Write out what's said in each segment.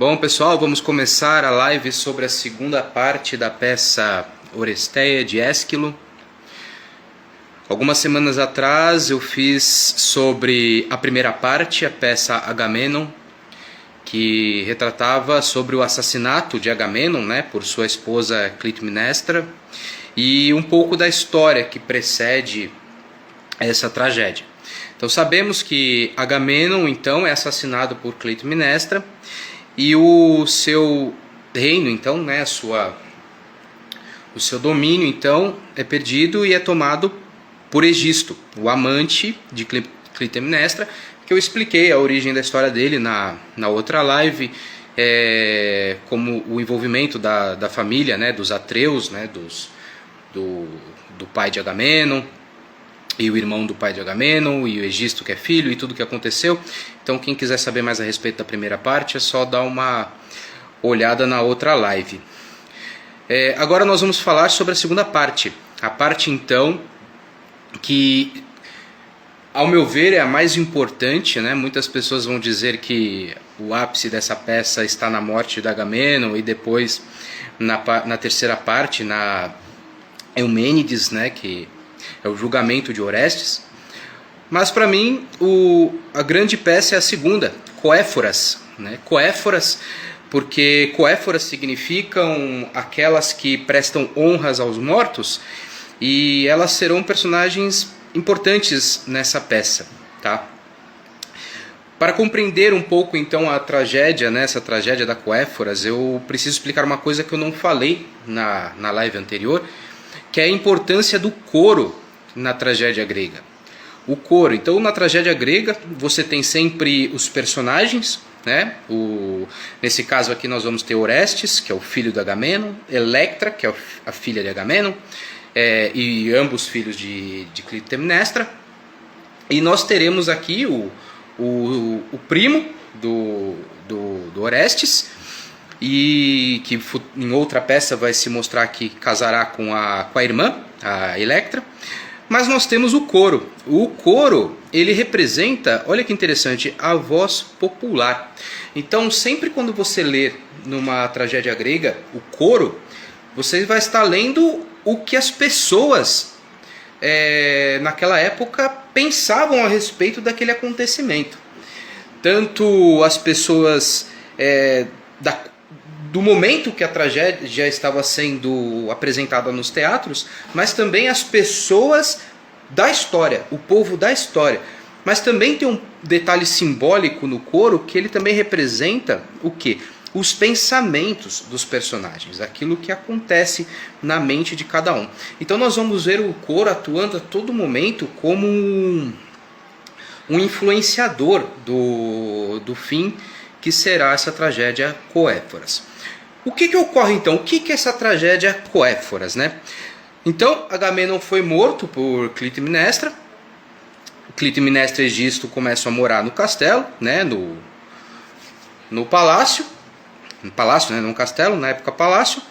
Bom, pessoal, vamos começar a live sobre a segunda parte da peça Oresteia de Ésquilo. Algumas semanas atrás eu fiz sobre a primeira parte, a peça Agamenon, que retratava sobre o assassinato de Agamenon, por sua esposa Clitemnestra, e um pouco da história que precede essa tragédia. Então sabemos que Agamenon então é assassinado por Clitemnestra e o seu reino, então, o seu domínio então é perdido e é tomado por Egisto, o amante de Clitemnestra, que eu expliquei a origem da história dele na outra live, como o envolvimento da família, dos Atreus, do pai de Agamenon, e o irmão do pai de Agamenon, e o Egisto que é filho, e tudo que aconteceu. Então quem quiser saber mais a respeito da primeira parte é só dar uma olhada na outra live. Agora nós vamos falar sobre a segunda parte. A parte então que, ao meu ver, é a mais importante, Muitas pessoas vão dizer que o ápice dessa peça está na morte de Agamenon e depois na terceira parte, na Eumênides, que é o julgamento de Orestes. Mas para mim a grande peça é a segunda, Coéforas. Coéforas, porque Coéforas significam aquelas que prestam honras aos mortos, e elas serão personagens importantes nessa peça, tá? Para compreender um pouco então a tragédia, essa tragédia da Coéforas, eu preciso explicar uma coisa que eu não falei na live anterior, que é a importância do coro na tragédia grega. O coro, então, na tragédia grega você tem sempre os personagens, nesse caso aqui nós vamos ter Orestes, que é o filho de Agamenon, Electra, que é a filha de Agamenon, e ambos filhos de Clitemnestra, e nós teremos aqui o primo do Orestes, e que em outra peça vai se mostrar que casará com a irmã, a Electra. Mas nós temos o coro. O coro, ele representa, olha que interessante, a voz popular. Então, sempre quando você ler numa tragédia grega o coro, você vai estar lendo o que as pessoas naquela época pensavam a respeito daquele acontecimento. Tanto as pessoas do momento que a tragédia já estava sendo apresentada nos teatros, mas também as pessoas da história, o povo da história. Mas também tem um detalhe simbólico no coro, que ele também representa o quê? Os pensamentos dos personagens, aquilo que acontece na mente de cada um. Então nós vamos ver o coro atuando a todo momento como um influenciador do fim que será essa tragédia Coéforas. O que ocorre então? O que é essa tragédia Coéforas, Então, Agamenon foi morto por Clitemnestra. Clitemnestra e Egisto começam a morar no castelo, no palácio. No palácio, não castelo, na época palácio.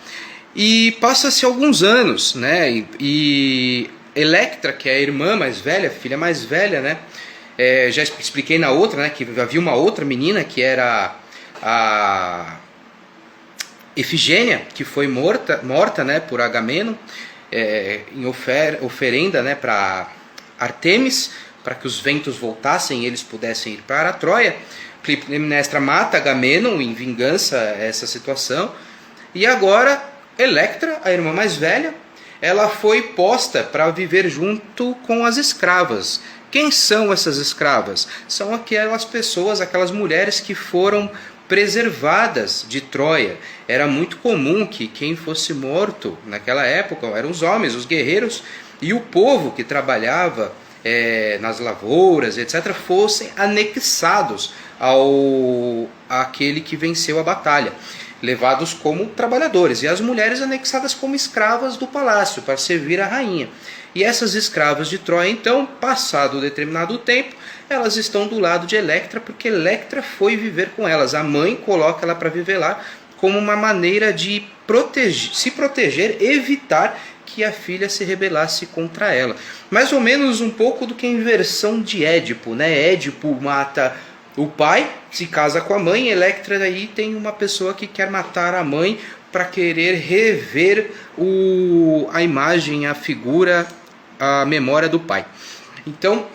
E passa-se alguns anos, E Electra, que é a irmã mais velha, a filha mais velha, já expliquei na outra, que havia uma outra menina que era a Efigênia, que foi morta por Agamenon em oferenda para Artemis, para que os ventos voltassem e eles pudessem ir para a Troia. Clitemnestra mata Agamenon em vingança a essa situação. E agora Electra, a irmã mais velha, ela foi posta para viver junto com as escravas. Quem são essas escravas? São aquelas pessoas, aquelas mulheres que foram preservadas de Troia. Era muito comum que quem fosse morto naquela época eram os homens, os guerreiros, e o povo que trabalhava nas lavouras, etc., fossem anexados àquele que venceu a batalha, levados como trabalhadores, e as mulheres anexadas como escravas do palácio, para servir a rainha. E essas escravas de Troia, então, passado determinado tempo, elas estão do lado de Electra, porque Electra foi viver com elas. A mãe coloca ela para viver lá como uma maneira de se proteger, evitar que a filha se rebelasse contra ela. Mais ou menos um pouco do que a inversão de Édipo, Édipo mata O pai se casa com a mãe, Electra aí tem uma pessoa que quer matar a mãe para querer rever a imagem, a figura, a memória do pai. Então,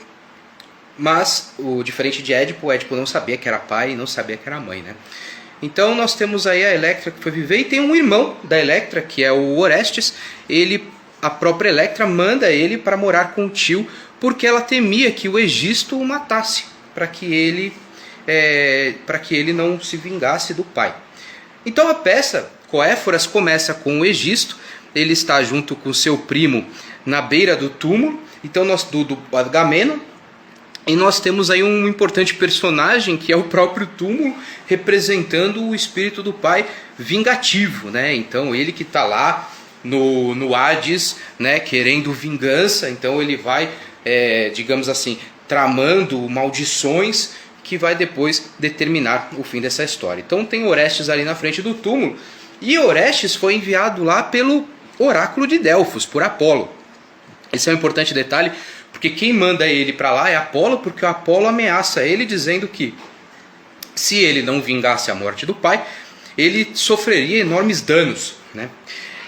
mas diferente de Édipo, o Édipo não sabia que era pai e não sabia que era mãe, né? Então nós temos aí a Electra que foi viver, e tem um irmão da Electra, que é o Orestes. A própria Electra manda ele para morar com o tio, porque ela temia que o Egisto o matasse, para que ele não se vingasse do pai. Então a peça Coéforas começa com o Egisto. Ele está junto com seu primo na beira do túmulo, então do Agamemnon. E nós temos aí um importante personagem, que é o próprio túmulo, representando o espírito do pai vingativo, né? Então ele que está lá no Hades, né, querendo vingança. Então ele vai, digamos assim, tramando maldições que vai depois determinar o fim dessa história. Então tem Orestes ali na frente do túmulo, e Orestes foi enviado lá pelo oráculo de Delfos, por Apolo. Esse é um importante detalhe, porque quem manda ele para lá é Apolo, porque o Apolo ameaça ele dizendo que se ele não vingasse a morte do pai, ele sofreria enormes danos, né?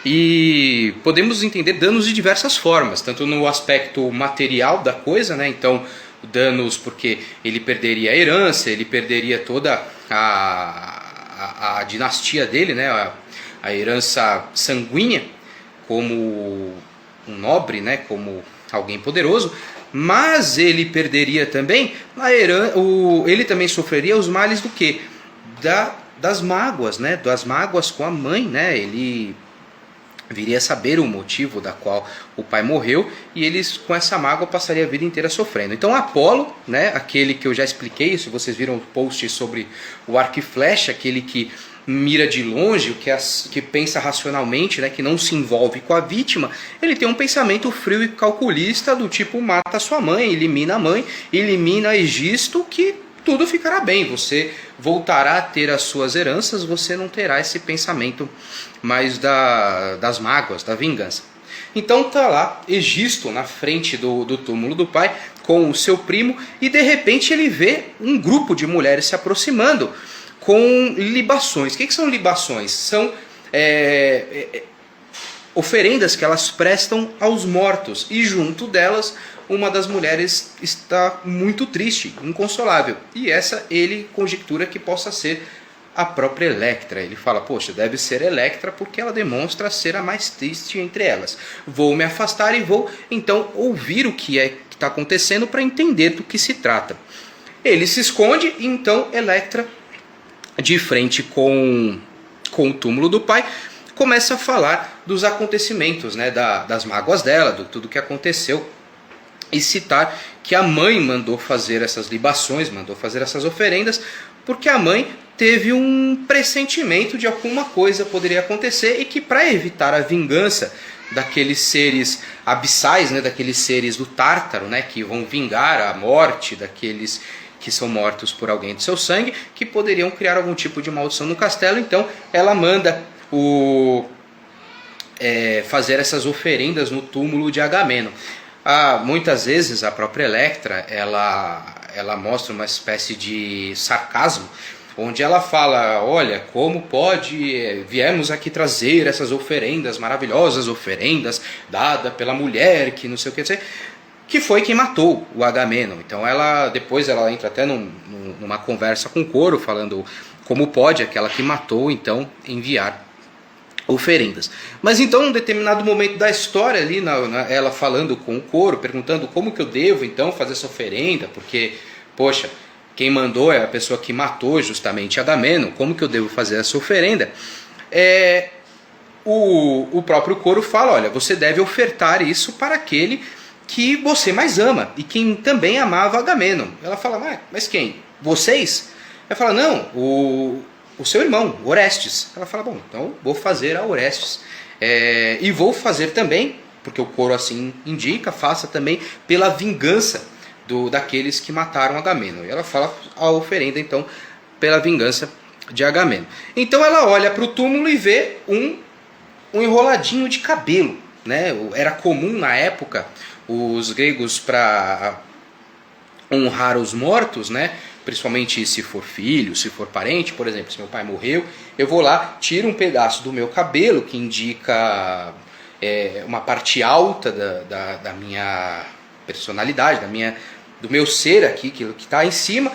E podemos entender danos de diversas formas, tanto no aspecto material da coisa, né? Então, danos porque ele perderia a herança, ele perderia toda a dinastia dele, né? A herança sanguínea, como um nobre, né? Como alguém poderoso. Mas ele perderia também ele também sofreria os males do quê? Das mágoas, né? Das mágoas com a mãe, né? Ele viria a saber o motivo da qual o pai morreu, e eles com essa mágoa passaria a vida inteira sofrendo. Então Apolo, né, aquele que eu já expliquei, se vocês viram o post sobre o arco e flecha, aquele que mira de longe, que pensa racionalmente, né, que não se envolve com a vítima, ele tem um pensamento frio e calculista do tipo: mata sua mãe, elimina a mãe, elimina Egisto, que tudo ficará bem, você voltará a ter as suas heranças, você não terá esse pensamento mais das mágoas, da vingança. Então está lá Egisto na frente do túmulo do pai com o seu primo, e de repente ele vê um grupo de mulheres se aproximando com libações. O que são libações? São oferendas que elas prestam aos mortos, e junto delas uma das mulheres está muito triste, inconsolável, e essa ele conjectura que possa ser a própria Electra. Ele fala: poxa, deve ser Electra, porque ela demonstra ser a mais triste entre elas. Vou me afastar e vou então ouvir o que está acontecendo para entender do que se trata. Ele se esconde, e então Electra, de frente com o túmulo do pai, começa a falar dos acontecimentos, né, das mágoas dela, de tudo que aconteceu, e citar que a mãe mandou fazer essas libações, mandou fazer essas oferendas, porque a mãe teve um pressentimento de alguma coisa poderia acontecer, e que, para evitar a vingança daqueles seres abissais, né, daqueles seres do Tártaro, né, que vão vingar a morte daqueles que são mortos por alguém do seu sangue, que poderiam criar algum tipo de maldição no castelo, então ela manda fazer essas oferendas no túmulo de Agamemnon. Muitas vezes a própria Electra ela mostra uma espécie de sarcasmo, onde ela fala: olha, como pode, viemos aqui trazer essas oferendas, maravilhosas oferendas dadas pela mulher que não sei o que foi quem matou o Agamemnon. Então depois ela entra até numa conversa com o coro, falando como pode aquela que matou então enviar oferendas. Mas então, em um determinado momento da história, ali ela falando com o coro, perguntando como que eu devo então fazer essa oferenda, porque, poxa, quem mandou é a pessoa que matou justamente Agamemnon, como que eu devo fazer essa oferenda? O próprio coro fala: olha, você deve ofertar isso para aquele que você mais ama, e quem também amava Agamemnon. Ela fala: mas quem? Vocês? Ela fala: não, o seu irmão, Orestes. Ela fala: bom, então vou fazer a Orestes. E vou fazer também, porque o coro assim indica, faça também pela vingança daqueles que mataram Agamemnon. E ela fala a oferenda, então, pela vingança de Agamemnon. Então ela olha para o túmulo e vê um enroladinho de cabelo, né? Era comum na época, os gregos, para honrar os mortos, né, principalmente se for filho, se for parente, por exemplo, se meu pai morreu, eu vou lá, tiro um pedaço do meu cabelo, que indica uma parte alta da minha personalidade, do meu ser aqui, que está em cima,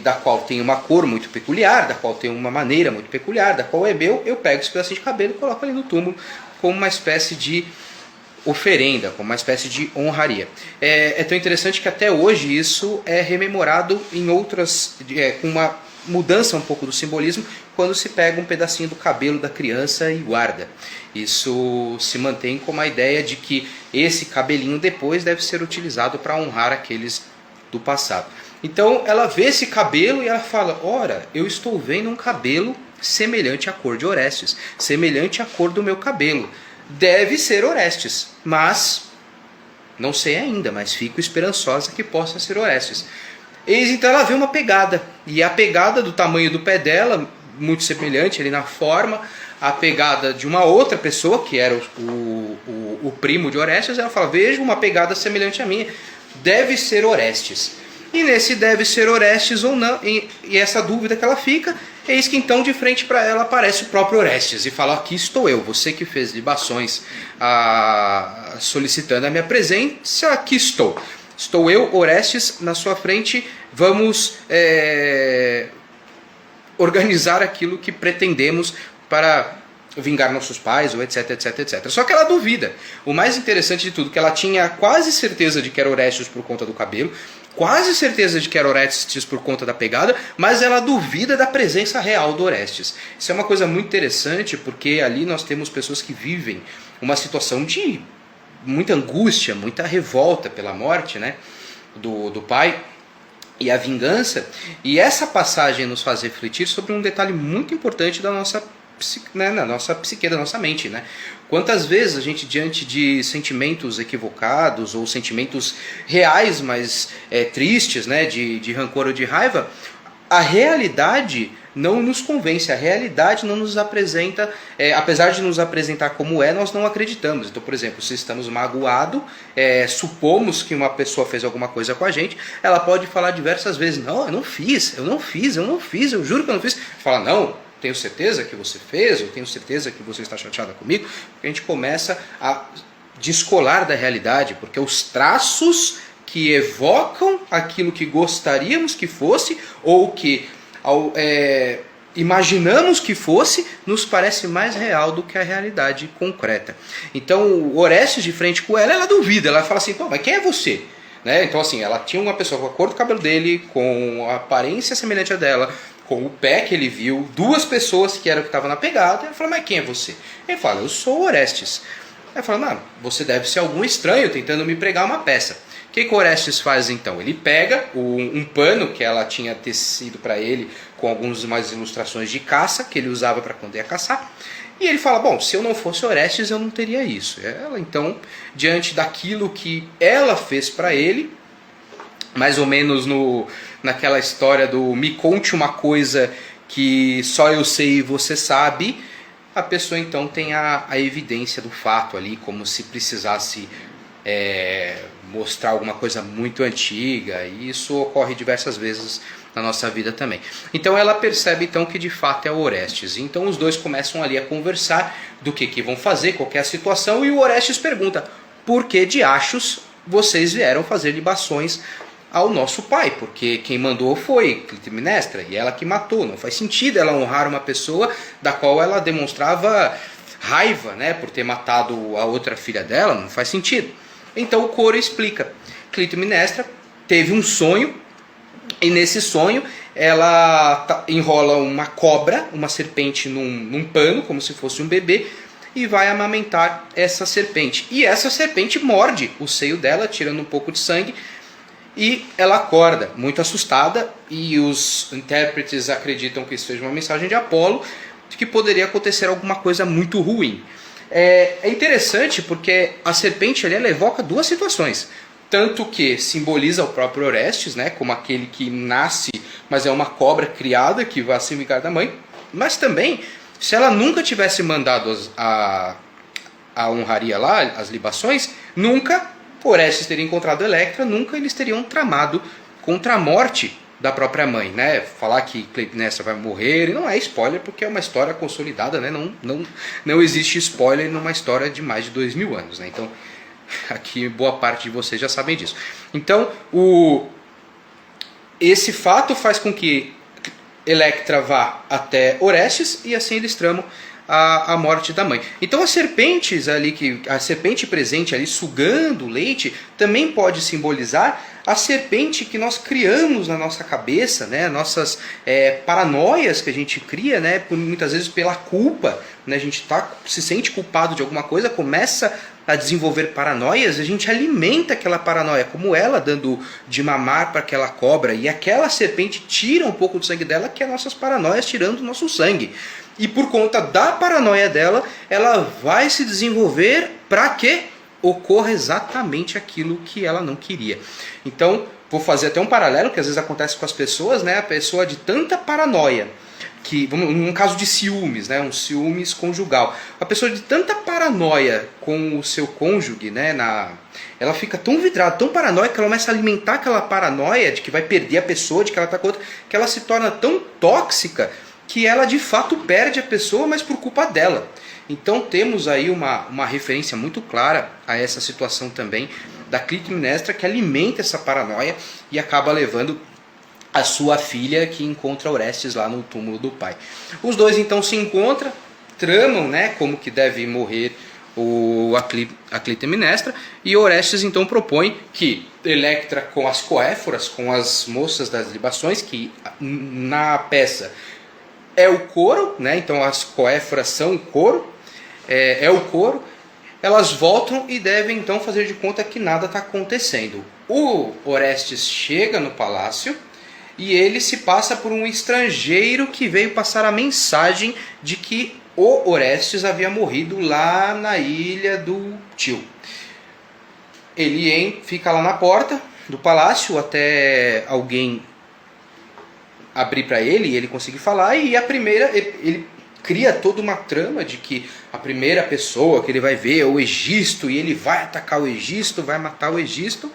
da qual tem uma cor muito peculiar, da qual tem uma maneira muito peculiar, da qual é meu, eu pego esse pedacinho de cabelo e coloco ali no túmulo como uma espécie de oferenda, como uma espécie de honraria. É tão interessante que até hoje isso é rememorado em outras, com uma mudança um pouco do simbolismo, quando se pega um pedacinho do cabelo da criança e guarda. Isso se mantém como a ideia de que esse cabelinho depois deve ser utilizado para honrar aqueles do passado. Então ela vê esse cabelo e ela fala, ora, eu estou vendo um cabelo semelhante à cor de Orestes, semelhante à cor do meu cabelo. Deve ser Orestes, mas não sei ainda, mas fico esperançosa que possa ser Orestes. Eis então ela vê uma pegada, e a pegada do tamanho do pé dela, muito semelhante ali na forma, a pegada de uma outra pessoa, que era o primo de Orestes, ela fala, vejo uma pegada semelhante à minha, deve ser Orestes. E nesse deve ser Orestes ou não, e essa dúvida que ela fica, eis que então de frente para ela aparece o próprio Orestes e fala, aqui estou eu, você que fez libações solicitando a minha presença, aqui estou. Estou eu, Orestes, na sua frente, vamos organizar aquilo que pretendemos para vingar nossos pais, ou etc, etc, etc. Só que ela duvida. O mais interessante de tudo é que ela tinha quase certeza de que era Orestes por conta do cabelo, quase certeza de que era Orestes por conta da pegada, mas ela duvida da presença real do Orestes. Isso é uma coisa muito interessante, porque ali nós temos pessoas que vivem uma situação de muita angústia, muita revolta pela morte, né, do pai e a vingança. E essa passagem nos faz refletir sobre um detalhe muito importante da nossa na nossa psique, da nossa mente, né? Quantas vezes a gente, diante de sentimentos equivocados ou sentimentos reais, mas tristes, né, de rancor ou de raiva, a realidade não nos convence, a realidade não nos apresenta, apesar de nos apresentar como nós não acreditamos. Então, por exemplo, se estamos magoados, supomos que uma pessoa fez alguma coisa com a gente, ela pode falar diversas vezes, não, eu não fiz, eu juro que eu não fiz. Fala, não, tenho certeza que você fez, eu tenho certeza que você está chateada comigo, porque a gente começa a descolar da realidade, porque os traços que evocam aquilo que gostaríamos que fosse, ou que imaginamos que fosse, nos parece mais real do que a realidade concreta. Então, o Orestes, de frente com ela duvida, ela fala assim, pô, mas quem é você? Né? Então, assim, ela tinha uma pessoa com a cor do cabelo dele, com a aparência semelhante a dela, com o pé que ele viu, duas pessoas que eram que estavam na pegada. Ele fala, mas quem é você? Ele fala, eu sou Orestes. Ele fala, não, você deve ser algum estranho tentando me pregar uma peça. O que Orestes faz então? Ele pega um pano que ela tinha tecido para ele com algumas ilustrações de caça que ele usava para quando ia caçar. E ele fala, bom, se eu não fosse Orestes eu não teria isso. Ela então, diante daquilo que ela fez para ele, mais ou menos naquela história do me conte uma coisa que só eu sei e você sabe, a pessoa então tem a evidência do fato ali, como se precisasse mostrar alguma coisa muito antiga, e isso ocorre diversas vezes na nossa vida também. Então ela percebe então que de fato é o Orestes. Então os dois começam ali a conversar do que vão fazer, qual que é a situação, e o Orestes pergunta, por que diachos vocês vieram fazer libações ao nosso pai? Porque quem mandou foi Clitemnestra, e ela que matou. Não faz sentido ela honrar uma pessoa da qual ela demonstrava raiva, né, por ter matado a outra filha dela, não faz sentido. Então o coro explica. Clitemnestra teve um sonho, e nesse sonho ela enrola uma cobra, uma serpente num pano, como se fosse um bebê, e vai amamentar essa serpente. E essa serpente morde o seio dela, tirando um pouco de sangue, e ela acorda muito assustada, e os intérpretes acreditam que isso seja uma mensagem de Apolo, de que poderia acontecer alguma coisa muito ruim. É interessante porque a serpente ali, ela evoca duas situações. Tanto que simboliza o próprio Orestes, né, como aquele que nasce, mas é uma cobra criada que vai se vingar da mãe. Mas também, se ela nunca tivesse mandado a honraria lá, as libações, nunca Orestes teria encontrado Electra, nunca eles teriam tramado contra a morte da própria mãe, né? Falar que Clitemnestra vai morrer, e não é spoiler porque é uma história consolidada, né? Não existe spoiler numa história de mais de 2000 anos, né? Então, aqui boa parte de vocês já sabem disso. Então, esse fato faz com que Electra vá até Orestes e assim eles tramam a morte da mãe. Então as serpentes ali, a serpente presente ali sugando o leite, também pode simbolizar a serpente que nós criamos na nossa cabeça, né? Nossas paranoias que a gente cria, né? Muitas vezes pela culpa, né? A gente se sente culpado de alguma coisa, começa a desenvolver paranoias, a gente alimenta aquela paranoia, como ela dando de mamar para aquela cobra, e aquela serpente tira um pouco do sangue dela, que é nossas paranoias tirando o nosso sangue. E por conta da paranoia dela, ela vai se desenvolver para que ocorra exatamente aquilo que ela não queria. Então, vou fazer até um paralelo que às vezes acontece com as pessoas, né? A pessoa de tanta paranoia, que num caso de ciúmes, né, um ciúmes conjugal, a pessoa de tanta paranoia com o seu cônjuge, né, ela fica tão vidrada, tão paranoica, que ela começa a alimentar aquela paranoia de que vai perder a pessoa, de que ela está com outra, que ela se torna tão tóxica que ela de fato perde a pessoa, mas por culpa dela. Então temos aí uma referência muito clara a essa situação também da Clitemnestra, que alimenta essa paranoia e acaba levando a sua filha, que encontra Orestes lá no túmulo do pai. Os dois então se encontram, tramam, né, como que deve morrer a Clitemnestra, e Orestes então propõe que Electra, com as coéforas, com as moças das libações, que na peça é o coro, né, então as coéforas são o coro, é o coro, elas voltam e devem então fazer de conta que nada está acontecendo. O Orestes chega no palácio, e ele se passa por um estrangeiro que veio passar a mensagem de que o Orestes havia morrido lá na ilha do tio. Ele fica lá na porta do palácio até alguém abrir para ele e ele conseguir falar, e ele cria toda uma trama de que a primeira pessoa que ele vai ver é o Egisto, e ele vai atacar o Egisto, vai matar o Egisto,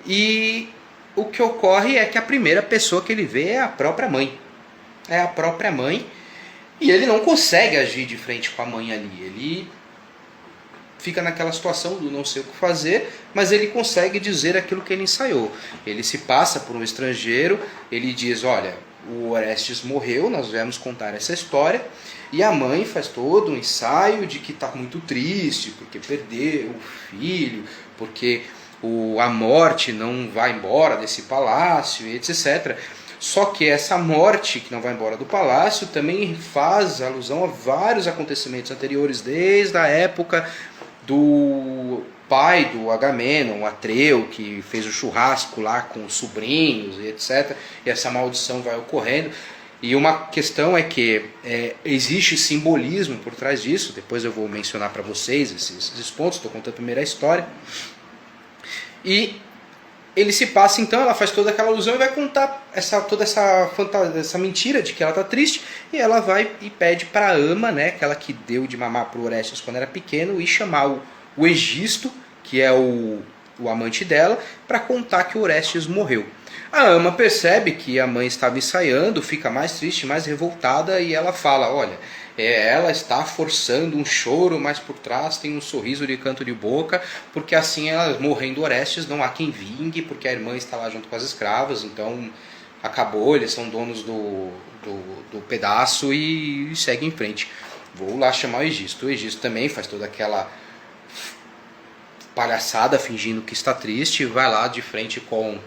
e o que ocorre é que a primeira pessoa que ele vê é a própria mãe. É a própria mãe. E ele não consegue agir de frente com a mãe ali. Ele fica naquela situação do não sei o que fazer, mas ele consegue dizer aquilo que ele ensaiou. Ele se passa por um estrangeiro, ele diz, olha, o Orestes morreu, nós viemos contar essa história, e a mãe faz todo um ensaio de que está muito triste, porque perdeu o filho, porque a morte não vai embora desse palácio, etc. Só que essa morte que não vai embora do palácio também faz alusão a vários acontecimentos anteriores, desde a época do pai do Agamenon, Atreu, que fez o churrasco lá com os sobrinhos, e etc. E essa maldição vai ocorrendo. E uma questão é que existe simbolismo por trás disso, depois eu vou mencionar para vocês esses pontos, estou contando primeiro a história. E ele se passa, então, ela faz toda aquela alusão e vai contar toda essa mentira de que ela está triste, e ela vai e pede para a ama, né, aquela que deu de mamar para o Orestes quando era pequeno, e chamar o Egisto, que é o amante dela, para contar que o Orestes morreu. A ama percebe que a mãe estava ensaiando, fica mais triste, mais revoltada, e ela fala, olha, ela está forçando um choro, mas por trás tem um sorriso de canto de boca, porque assim, ela morrendo Orestes, não há quem vingue, porque a irmã está lá junto com as escravas, então acabou, eles são donos do pedaço e segue em frente. Vou lá chamar o Egisto. O Egisto também faz toda aquela palhaçada, fingindo que está triste, e vai lá de frente com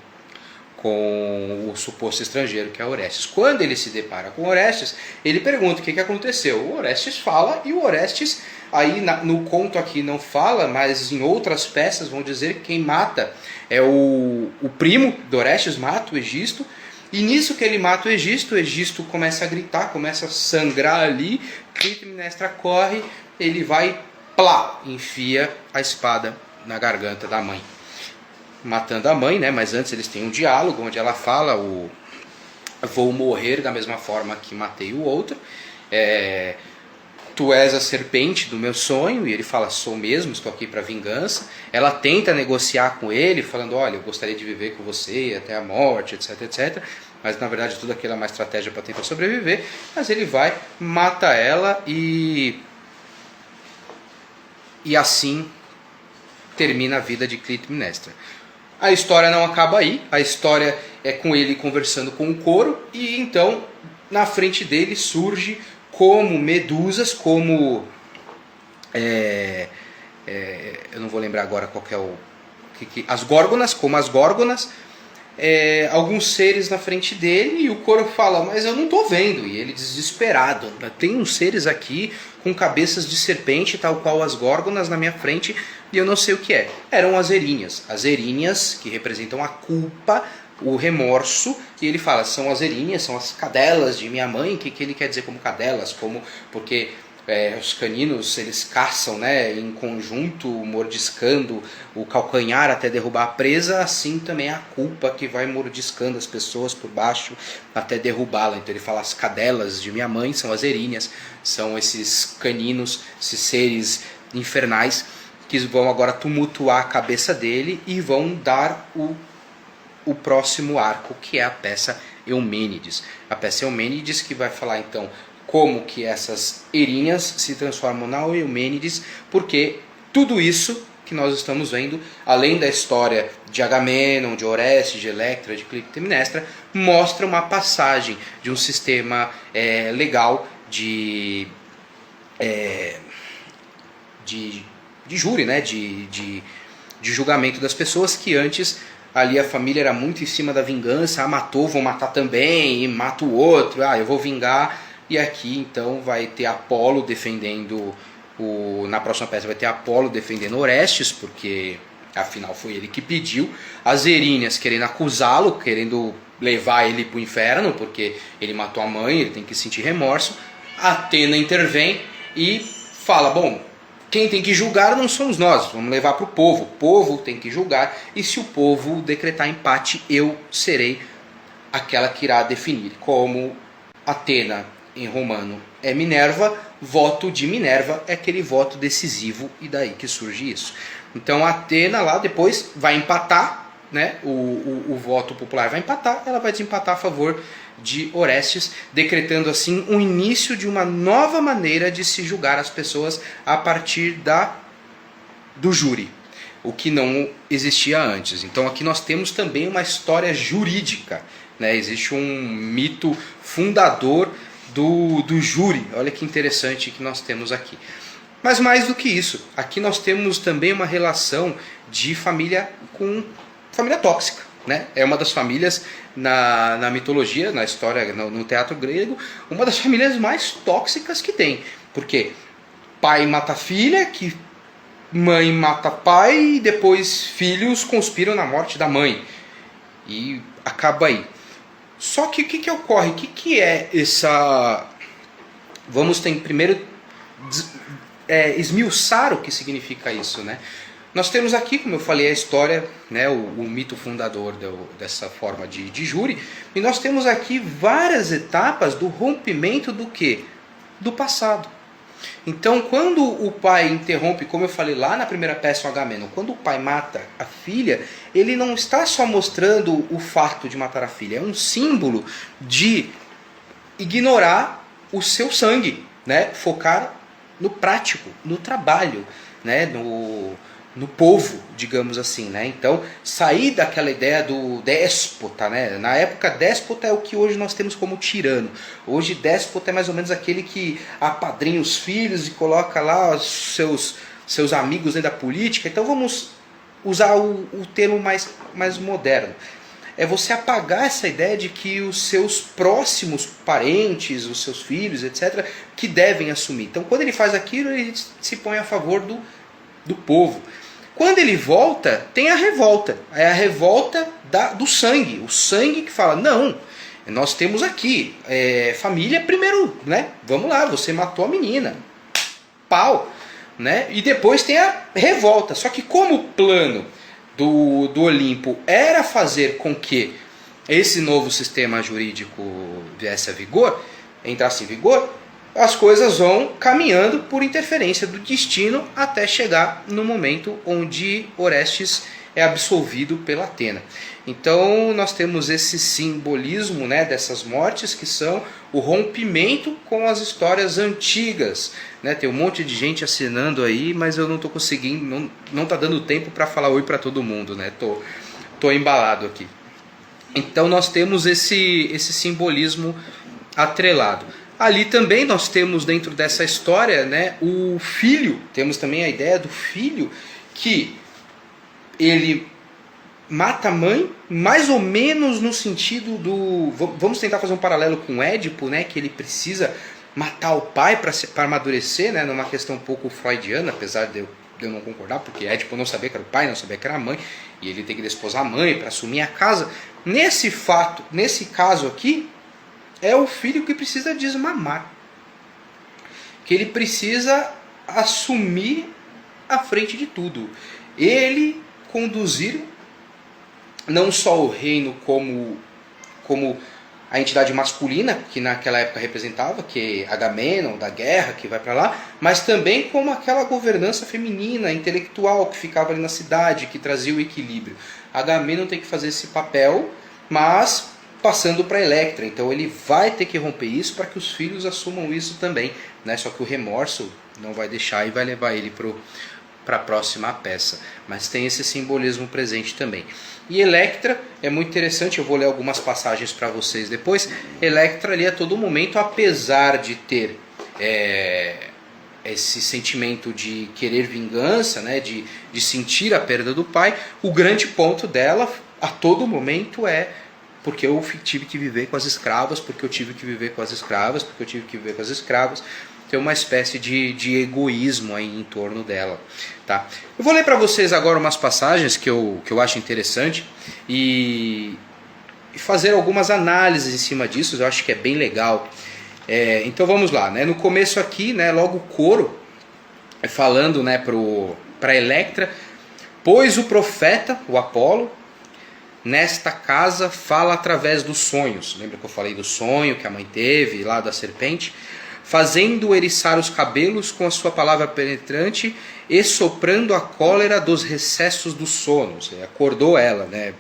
o suposto estrangeiro, que é Orestes. Quando ele se depara com Orestes, ele pergunta o que aconteceu. O Orestes fala, e o Orestes, aí no conto aqui não fala, mas em outras peças vão dizer que quem mata é o primo do Orestes, mata o Egisto, e nisso que ele mata o Egisto começa a gritar, começa a sangrar ali, Clitemnestra corre, ele vai, plá, enfia a espada na garganta da mãe, matando a mãe, né? Mas antes eles têm um diálogo onde ela fala, vou morrer da mesma forma que matei o outro, tu és a serpente do meu sonho, e ele fala, sou mesmo, estou aqui para vingança. Ela tenta negociar com ele, falando, olha, eu gostaria de viver com você até a morte, etc, etc. mas na verdade tudo aquilo é uma estratégia para tentar sobreviver. Mas ele vai, mata ela e assim termina a vida de Clitemnestra. A história não acaba aí, a história é com ele conversando com o coro, e então na frente dele surge como medusas, como eu não vou lembrar agora qual que é as górgonas, como as górgonas, alguns seres na frente dele, e o coro fala, mas eu não estou vendo, e ele desesperado, tem uns seres aqui com cabeças de serpente, tal qual as górgonas na minha frente, e eu não sei o que é. Eram as erinhas que representam a culpa, o remorso, e ele fala, são as erinhas, são as cadelas de minha mãe. O que ele quer dizer como cadelas? Porque os caninos, eles caçam, né, em conjunto, mordiscando o calcanhar até derrubar a presa, assim também é a culpa que vai mordiscando as pessoas por baixo até derrubá-la. Então ele fala, as cadelas de minha mãe são as erinhas, são esses caninos, esses seres infernais que vão agora tumultuar a cabeça dele e vão dar o próximo arco, que é a peça Eumênides. A peça Eumênides que vai falar então como que essas erinhas se transformam na Eumênides, porque tudo isso que nós estamos vendo, além da história de Agamenon, de Orestes, de Electra, de Clitemnestra, mostra uma passagem de um sistema legal de júri, né? de julgamento das pessoas, que antes ali a família era muito em cima da vingança, matou, vou matar também, e mata o outro, eu vou vingar. E aqui então vai ter Apolo defendendo, na próxima peça vai ter Apolo defendendo Orestes, porque afinal foi ele que pediu. As erinhas querendo acusá-lo, querendo levar ele para o inferno, porque ele matou a mãe, ele tem que sentir remorso. Atena intervém e fala, bom, quem tem que julgar não somos nós, vamos levar para o povo tem que julgar, e se o povo decretar empate, eu serei aquela que irá definir. Como Atena em romano é Minerva, voto de Minerva é aquele voto decisivo, e daí que surge isso. Então Atena lá depois vai empatar, né? o voto popular vai empatar, ela vai desempatar a favor de Orestes, decretando assim o início de uma nova maneira de se julgar as pessoas a partir do júri, o que não existia antes. Então aqui nós temos também uma história jurídica, né? Existe um mito fundador do júri. Olha que interessante que nós temos aqui. Mas mais do que isso, aqui nós temos também uma relação de família com família tóxica, né? É uma das famílias na mitologia, na história, no teatro grego, uma das famílias mais tóxicas que tem. Porque pai mata filha, que mãe mata pai, e depois filhos conspiram na morte da mãe. E acaba aí. Só que o que ocorre? O que é essa... Vamos primeiro esmiuçar o que significa isso, né? Nós temos aqui, como eu falei, a história, né, o mito fundador dessa forma de júri, e nós temos aqui várias etapas do rompimento do quê? Do passado. Então, quando o pai interrompe, como eu falei lá na primeira peça, o Agamenon, quando o pai mata a filha, ele não está só mostrando o fato de matar a filha, é um símbolo de ignorar o seu sangue, né? Focar no prático, no trabalho, né? no povo, digamos assim, né? Então, sair daquela ideia do déspota, né? Na época, déspota é o que hoje nós temos como tirano. Hoje, déspota é mais ou menos aquele que apadrinha os filhos e coloca lá os seus amigos dentro da política. Então, vamos usar o termo mais moderno. É você apagar essa ideia de que os seus próximos parentes, os seus filhos, etc., que devem assumir. Então, quando ele faz aquilo, ele se põe a favor do povo. Quando ele volta, tem a revolta. É a revolta do sangue. O sangue que fala, não, nós temos aqui, família primeiro, né? Vamos lá, você matou a menina. Pau. Né? E depois tem a revolta. Só que como o plano do Olimpo era fazer com que esse novo sistema jurídico viesse a vigor, entrasse em vigor, as coisas vão caminhando por interferência do destino até chegar no momento onde Orestes é absolvido pela Atena. Então nós temos esse simbolismo, né, dessas mortes, que são o rompimento com as histórias antigas, né? Tem um monte de gente assinando aí, mas eu não estou conseguindo, não está dando tempo para falar oi para todo mundo, né? Tô embalado aqui. Então nós temos esse simbolismo atrelado. Ali também nós temos, dentro dessa história, né, o filho, temos também a ideia do filho, que ele mata a mãe, mais ou menos no sentido do... Vamos tentar fazer um paralelo com o Édipo, né, que ele precisa matar o pai para amadurecer, né, numa questão um pouco freudiana, apesar de eu não concordar, porque Édipo não sabia que era o pai, não sabia que era a mãe, e ele tem que desposar a mãe para assumir a casa. Nesse caso aqui, é o filho que precisa desmamar, que ele precisa assumir a frente de tudo. Ele conduzir não só o reino como a entidade masculina, que naquela época representava, que é Agamenon, da guerra, que vai para lá, mas também como aquela governança feminina, intelectual, que ficava ali na cidade, que trazia o equilíbrio. Agamenon tem que fazer esse papel, mas passando para Electra. Então ele vai ter que romper isso para que os filhos assumam isso também, né? Só que o remorso não vai deixar e vai levar ele para a próxima peça. Mas tem esse simbolismo presente também. E Electra é muito interessante, eu vou ler algumas passagens para vocês depois. Electra ali a todo momento, apesar de ter esse sentimento de querer vingança, né, de sentir a perda do pai, o grande ponto dela a todo momento é: porque eu tive que viver com as escravas, porque eu tive que viver com as escravas, porque eu tive que viver com as escravas. Tem uma espécie de egoísmo aí em torno dela. Tá? Eu vou ler para vocês agora umas passagens que eu acho interessante e fazer algumas análises em cima disso, eu acho que é bem legal. Então vamos lá, né? No começo aqui, né, logo o coro, falando, né, para Electra: pois o profeta, o Apolo, nesta casa fala através dos sonhos. Lembra que eu falei do sonho que a mãe teve lá da serpente? Fazendo eriçar os cabelos com a sua palavra penetrante e soprando a cólera dos recessos do sono. Acordou ela, né?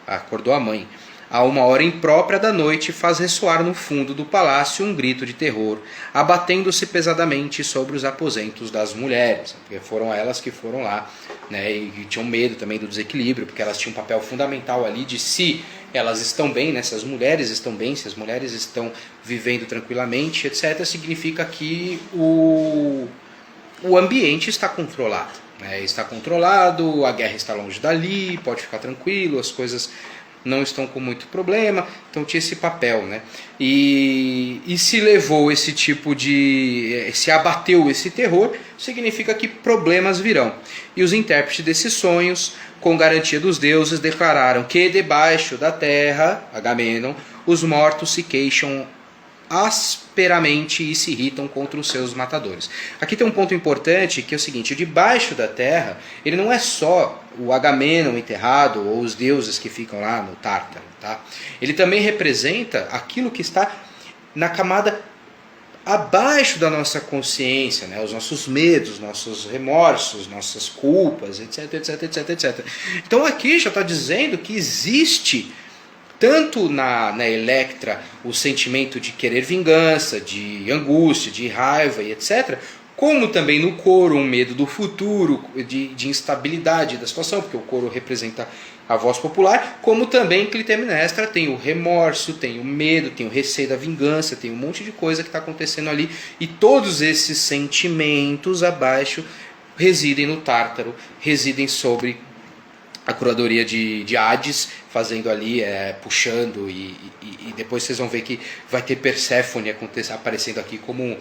Acordou a mãe. A uma hora imprópria da noite faz ressoar no fundo do palácio um grito de terror, abatendo-se pesadamente sobre os aposentos das mulheres, porque foram elas que foram lá, né, e tinham medo também do desequilíbrio, porque elas tinham um papel fundamental ali de se elas estão bem, né, se as mulheres estão bem, se as mulheres estão vivendo tranquilamente, etc., significa que o ambiente está controlado. Está controlado, a guerra está longe dali, pode ficar tranquilo, as coisas não estão com muito problema. Então tinha esse papel, né? E se levou esse tipo de... se abateu esse terror, significa que problemas virão. E os intérpretes desses sonhos, com garantia dos deuses, declararam que debaixo da terra, Agamenon, os mortos se queixam asperamente e se irritam contra os seus matadores. Aqui tem um ponto importante, que é o seguinte: debaixo da terra, ele não é só o Agamenon enterrado ou os deuses que ficam lá no Tártaro, tá? Ele também representa aquilo que está na camada abaixo da nossa consciência, né? Os nossos medos, nossos remorsos, nossas culpas, etc, etc, etc, etc. Então aqui já está dizendo que existe tanto na Electra o sentimento de querer vingança, de angústia, de raiva e etc., como também no coro um medo do futuro, de instabilidade da situação, porque o coro representa a voz popular, como também Clitemnestra tem o remorso, tem o medo, tem o receio da vingança, tem um monte de coisa que está acontecendo ali, e todos esses sentimentos abaixo residem no Tártaro, residem sobre a curadoria de Hades, fazendo ali, puxando, e depois vocês vão ver que vai ter Perséfone aparecendo aqui como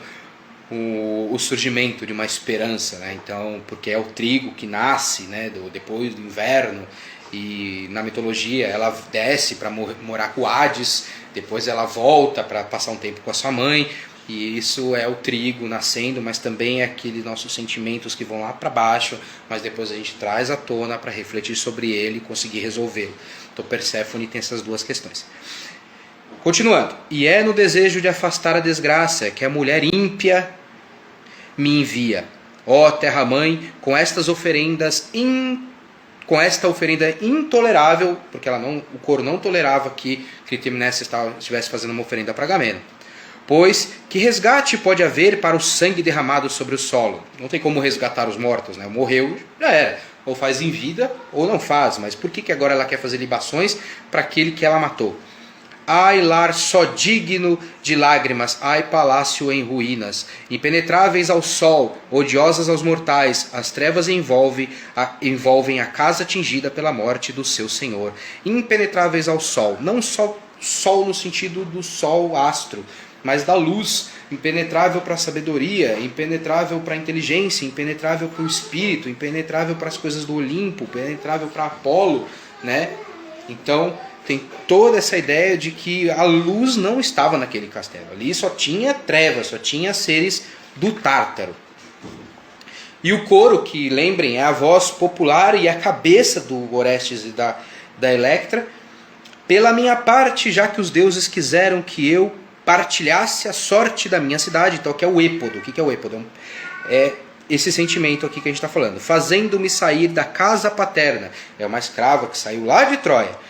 o surgimento de uma esperança, né? Então, porque é o trigo que nasce, né, depois do inverno, e na mitologia ela desce para morar com Hades, depois ela volta para passar um tempo com a sua mãe, e isso é o trigo nascendo, mas também é aqueles nossos sentimentos que vão lá para baixo, mas depois a gente traz à tona para refletir sobre ele e conseguir resolvê-lo. Então Perséfone tem essas duas questões. Continuando: e é no desejo de afastar a desgraça que a mulher ímpia me envia, ó terra-mãe, com estas oferendas com esta oferenda intolerável, porque o coro não tolerava que Clitemnestra estivesse fazendo uma oferenda para Agamenon. Pois que resgate pode haver para o sangue derramado sobre o solo? Não tem como resgatar os mortos, né? Morreu, já era. Ou faz em vida, ou não faz. Mas por que agora ela quer fazer libações para aquele que ela matou? Ai, lar só digno de lágrimas, ai, palácio em ruínas, impenetráveis ao sol, odiosas aos mortais, as trevas envolvem a casa atingida pela morte do seu senhor. Impenetráveis ao sol, não só sol no sentido do sol astro, mas da luz, impenetrável para a sabedoria, impenetrável para a inteligência, impenetrável para o espírito, impenetrável para as coisas do Olimpo, impenetrável para Apolo, né? Então tem toda essa ideia de que a luz não estava naquele castelo. Ali só tinha trevas, só tinha seres do Tártaro. E o coro, que lembrem, é a voz popular e a cabeça do Orestes e da Electra. Pela minha parte, já que os deuses quiseram que eu partilhasse a sorte da minha cidade, então que é o êpodo. O que é o êpodo? É esse sentimento aqui que a gente está falando. Fazendo-me sair da casa paterna. É uma escrava que saiu lá de Troia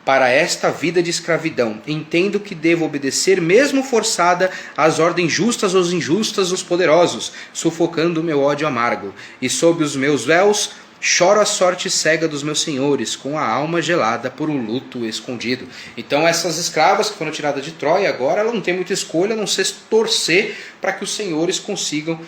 para esta vida de escravidão. Entendo que devo obedecer, mesmo forçada, às ordens justas ou injustas dos poderosos, sufocando o meu ódio amargo. E sob os meus véus, choro a sorte cega dos meus senhores, com a alma gelada por um luto escondido. Então essas escravas que foram tiradas de Troia, agora ela não tem muita escolha, a não ser torcer para que os senhores consigam,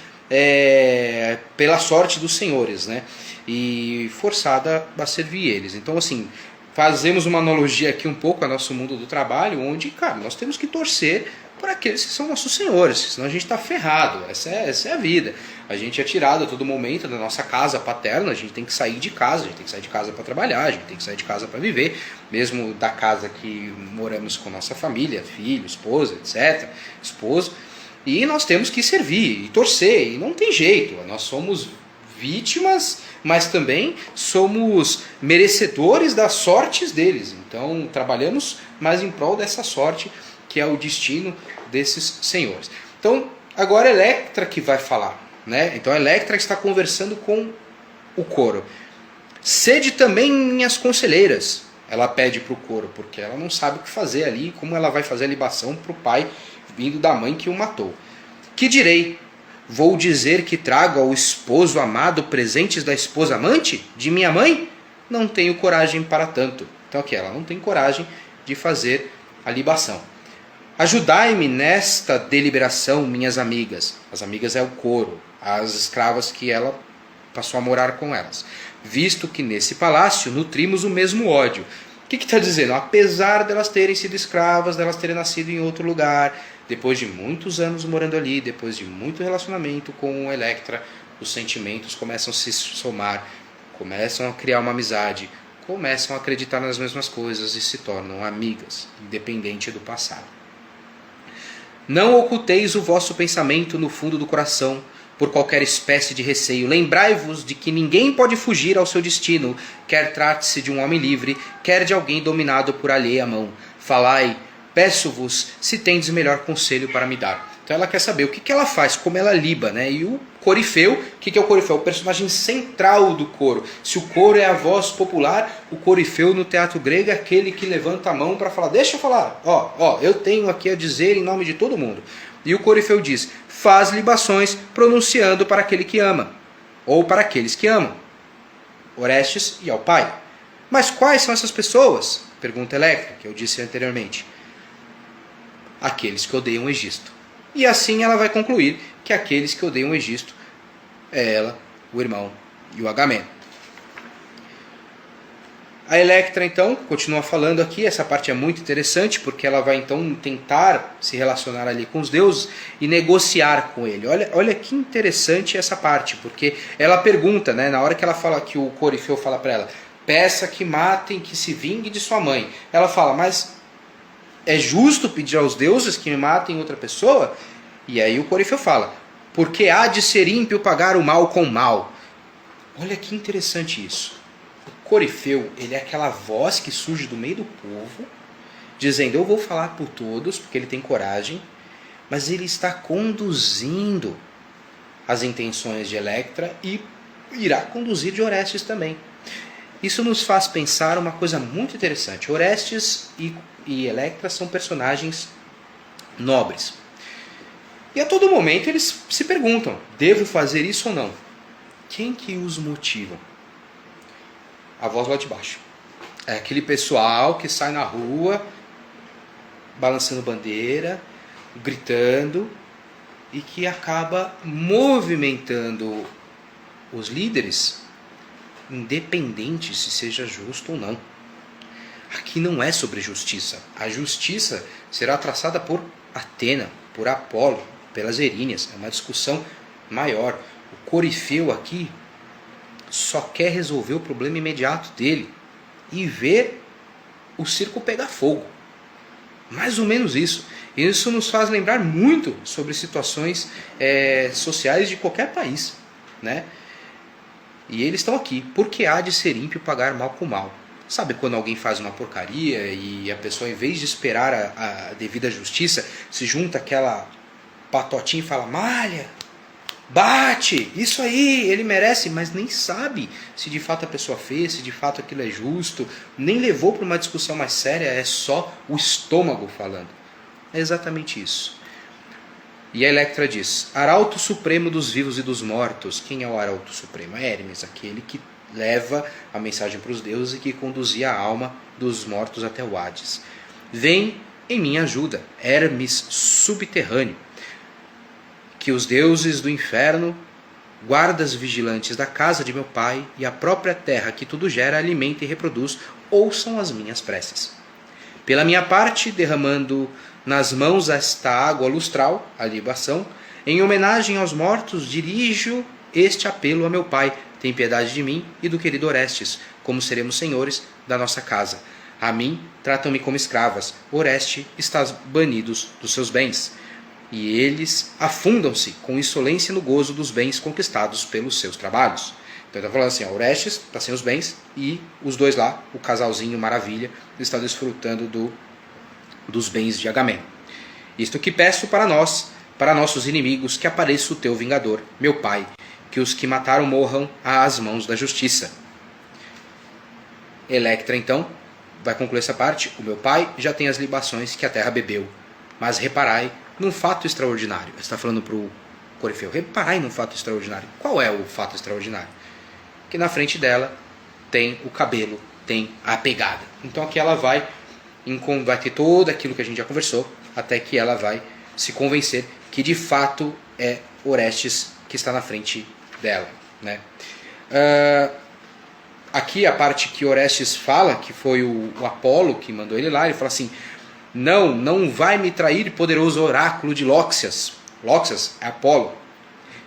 pela sorte dos senhores, né? E forçada a servir eles. Então assim, fazemos uma analogia aqui um pouco ao nosso mundo do trabalho, onde, cara, nós temos que torcer por aqueles que são nossos senhores, senão a gente está ferrado. Essa é a vida. A gente é tirado a todo momento da nossa casa paterna, a gente tem que sair de casa, a gente tem que sair de casa para trabalhar, a gente tem que sair de casa para viver, mesmo da casa que moramos com nossa família, filho, esposa, etc., esposo, e nós temos que servir e torcer, e não tem jeito, nós somos vítimas, mas também somos merecedores das sortes deles. Então trabalhamos mais em prol dessa sorte que é o destino desses senhores. Então agora é Electra que vai falar, né? Então a Electra está conversando com o coro. Sede também minhas conselheiras, ela pede para o coro, porque ela não sabe o que fazer ali, como ela vai fazer a libação para o pai vindo da mãe que o matou. Que direi? Vou dizer que trago ao esposo amado presentes da esposa amante de minha mãe? Não tenho coragem para tanto. Então aqui ela não tem coragem de fazer a libação. Ajudai-me nesta deliberação, minhas amigas. As amigas é o coro, as escravas que ela passou a morar com elas. Visto que nesse palácio nutrimos o mesmo ódio. O que está dizendo? Apesar delas terem sido escravas, delas terem nascido em outro lugar, depois de muitos anos morando ali, depois de muito relacionamento com Electra, os sentimentos começam a se somar, começam a criar uma amizade, começam a acreditar nas mesmas coisas e se tornam amigas, independente do passado. Não oculteis o vosso pensamento no fundo do coração, por qualquer espécie de receio. Lembrai-vos de que ninguém pode fugir ao seu destino, quer trate-se de um homem livre, quer de alguém dominado por alheia mão. Falai, peço-vos, se tendes melhor conselho para me dar. Então ela quer saber o que ela faz, como ela liba, né? E o Corifeu, o que é o Corifeu? É o personagem central do coro. Se o coro é a voz popular, o Corifeu no teatro grego é aquele que levanta a mão para falar, deixa eu falar, eu tenho aqui a dizer em nome de todo mundo. E o Corifeu diz, faz libações pronunciando para aquele que ama, ou para aqueles que amam, Orestes e ao pai. Mas quais são essas pessoas? Pergunta Electra, que eu disse anteriormente. Aqueles que odeiam o Egisto. E assim ela vai concluir que aqueles que odeiam o Egisto é ela, o irmão e o Agamenon. A Electra então continua falando aqui, essa parte é muito interessante porque ela vai então tentar se relacionar ali com os deuses e negociar com ele. Olha que interessante essa parte, porque ela pergunta, né, na hora que ela fala, que o Corifeu fala para ela, peça que matem, que se vingue de sua mãe. Ela fala, mas é justo pedir aos deuses que me matem outra pessoa? E aí o Corifeu fala, porque há de ser ímpio pagar o mal com o mal. Olha que interessante isso. O Corifeu, ele é aquela voz que surge do meio do povo, dizendo, eu vou falar por todos, porque ele tem coragem, mas ele está conduzindo as intenções de Electra e irá conduzir de Orestes também. Isso nos faz pensar uma coisa muito interessante. Orestes e Electra são personagens nobres. E a todo momento eles se perguntam, devo fazer isso ou não? Quem que os motiva? A voz lá de baixo. É aquele pessoal que sai na rua, balançando bandeira, gritando, e que acaba movimentando os líderes, independente se seja justo ou não. Aqui não é sobre justiça. A justiça será traçada por Atena, por Apolo, pelas Eríneas. É uma discussão maior. O corifeu aqui só quer resolver o problema imediato dele e ver o circo pegar fogo. Mais ou menos isso. Isso nos faz lembrar muito sobre situações sociais de qualquer país, né? E eles estão aqui, porque há de ser ímpio pagar mal com mal. Sabe quando alguém faz uma porcaria e a pessoa, em vez de esperar a devida justiça, se junta aquela patotinha e fala, malha, bate, isso aí, ele merece, mas nem sabe se de fato a pessoa fez, se de fato aquilo é justo, nem levou para uma discussão mais séria, é só o estômago falando. É exatamente isso. E a Electra diz, Arauto Supremo dos vivos e dos mortos. Quem é o Arauto Supremo? É Hermes, aquele que leva a mensagem para os deuses e que conduzia a alma dos mortos até o Hades. Vem em minha ajuda, Hermes subterrâneo. Que os deuses do inferno, guardas vigilantes da casa de meu pai e a própria terra que tudo gera, alimenta e reproduz, ouçam as minhas preces. Pela minha parte, derramando nas mãos esta água lustral, a libação, em homenagem aos mortos, dirijo este apelo a meu pai, tem piedade de mim e do querido Orestes, como seremos senhores da nossa casa. A mim, tratam-me como escravas, Oreste está banidos dos seus bens. E eles afundam-se com insolência no gozo dos bens conquistados pelos seus trabalhos. Então ele está falando assim, Orestes está sem os bens e os dois lá, o casalzinho maravilha, está desfrutando dos bens de Agamemnon. Isto que peço para nós, para nossos inimigos, que apareça o teu vingador, meu pai, que os que mataram morram às mãos da justiça. Electra então vai concluir essa parte, o meu pai já tem as libações que a terra bebeu, mas reparai num fato extraordinário. Ele está falando para o corifeu, reparai num fato extraordinário. Qual é o fato extraordinário? Que na frente dela tem o cabelo, tem a pegada. Então aqui ela vai ter todo aquilo que a gente já conversou, até que ela vai se convencer que de fato é Orestes que está na frente dela, né? Aqui a parte que Orestes fala, que foi o Apolo que mandou ele lá, ele fala assim, não vai me trair, poderoso oráculo de Lóxias. Lóxias é Apolo,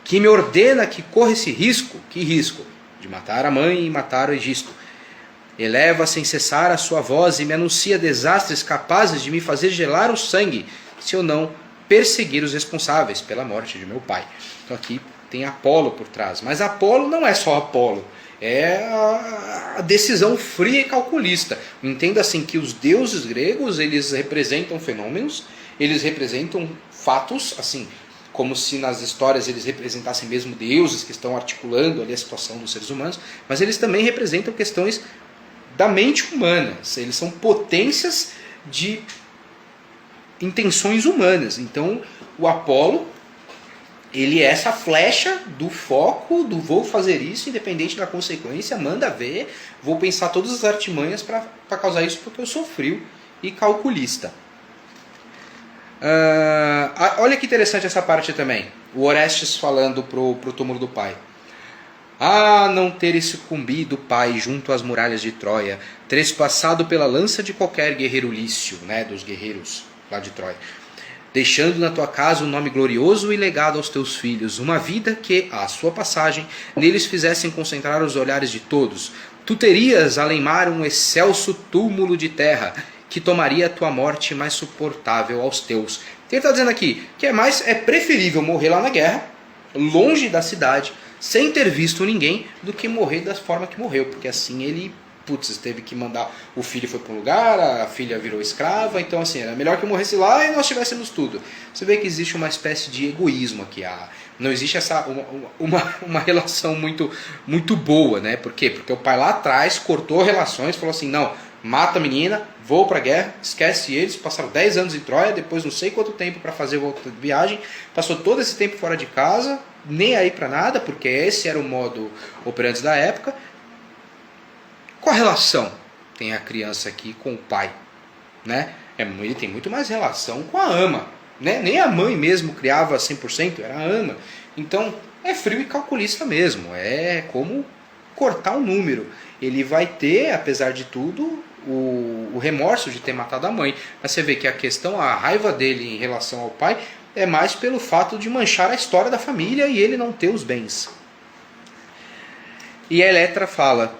que me ordena que corra esse risco. Que risco? De matar a mãe e matar o Egisto. Eleva sem cessar a sua voz e me anuncia desastres capazes de me fazer gelar o sangue, se eu não perseguir os responsáveis pela morte de meu pai. Então aqui tem Apolo por trás. Mas Apolo não é só Apolo. É a decisão fria e calculista. Entenda assim que os deuses gregos, eles representam fenômenos, eles representam fatos, assim, como se nas histórias eles representassem mesmo deuses que estão articulando ali a situação dos seres humanos, mas eles também representam questões da mente humana. Eles são potências de intenções humanas. Então, o Apolo, ele é essa flecha do foco, do vou fazer isso, independente da consequência, manda ver, vou pensar todas as artimanhas para causar isso, porque eu sou frio e calculista. Olha que interessante essa parte também. O Orestes falando pro túmulo do pai. Não teres sucumbido, pai, junto às muralhas de Troia, teres passado pela lança de qualquer guerreiro lício, né, dos guerreiros lá de Troia, deixando na tua casa um nome glorioso e legado aos teus filhos, uma vida que, à sua passagem, neles fizessem concentrar os olhares de todos. Tu terias além mar um excelso túmulo de terra, que tomaria a tua morte mais suportável aos teus. Ele está dizendo aqui que é preferível morrer lá na guerra, longe da cidade, sem ter visto ninguém, do que morrer da forma que morreu, porque assim ele putz, teve que mandar, o filho foi para um lugar, a filha virou escrava, então assim, era melhor que eu morresse lá e nós tivéssemos tudo. Você vê que existe uma espécie de egoísmo aqui, não existe uma relação muito boa, né? Por quê? Porque o pai lá atrás cortou relações, falou assim, não, mata a menina, vou pra guerra, esquece eles, passaram 10 anos em Troia, depois não sei quanto tempo para fazer outra viagem, passou todo esse tempo fora de casa, nem aí para nada, porque esse era o modo operante da época. Qual a relação tem a criança aqui com o pai? Né? Ele tem muito mais relação com a ama. Né? Nem a mãe mesmo criava 100%, era a ama. Então é frio e calculista mesmo, é como cortar um número. Ele vai ter, apesar de tudo, o remorso de ter matado a mãe. Mas você vê que a questão, a raiva dele em relação ao pai, é mais pelo fato de manchar a história da família e ele não ter os bens. E a Eletra fala,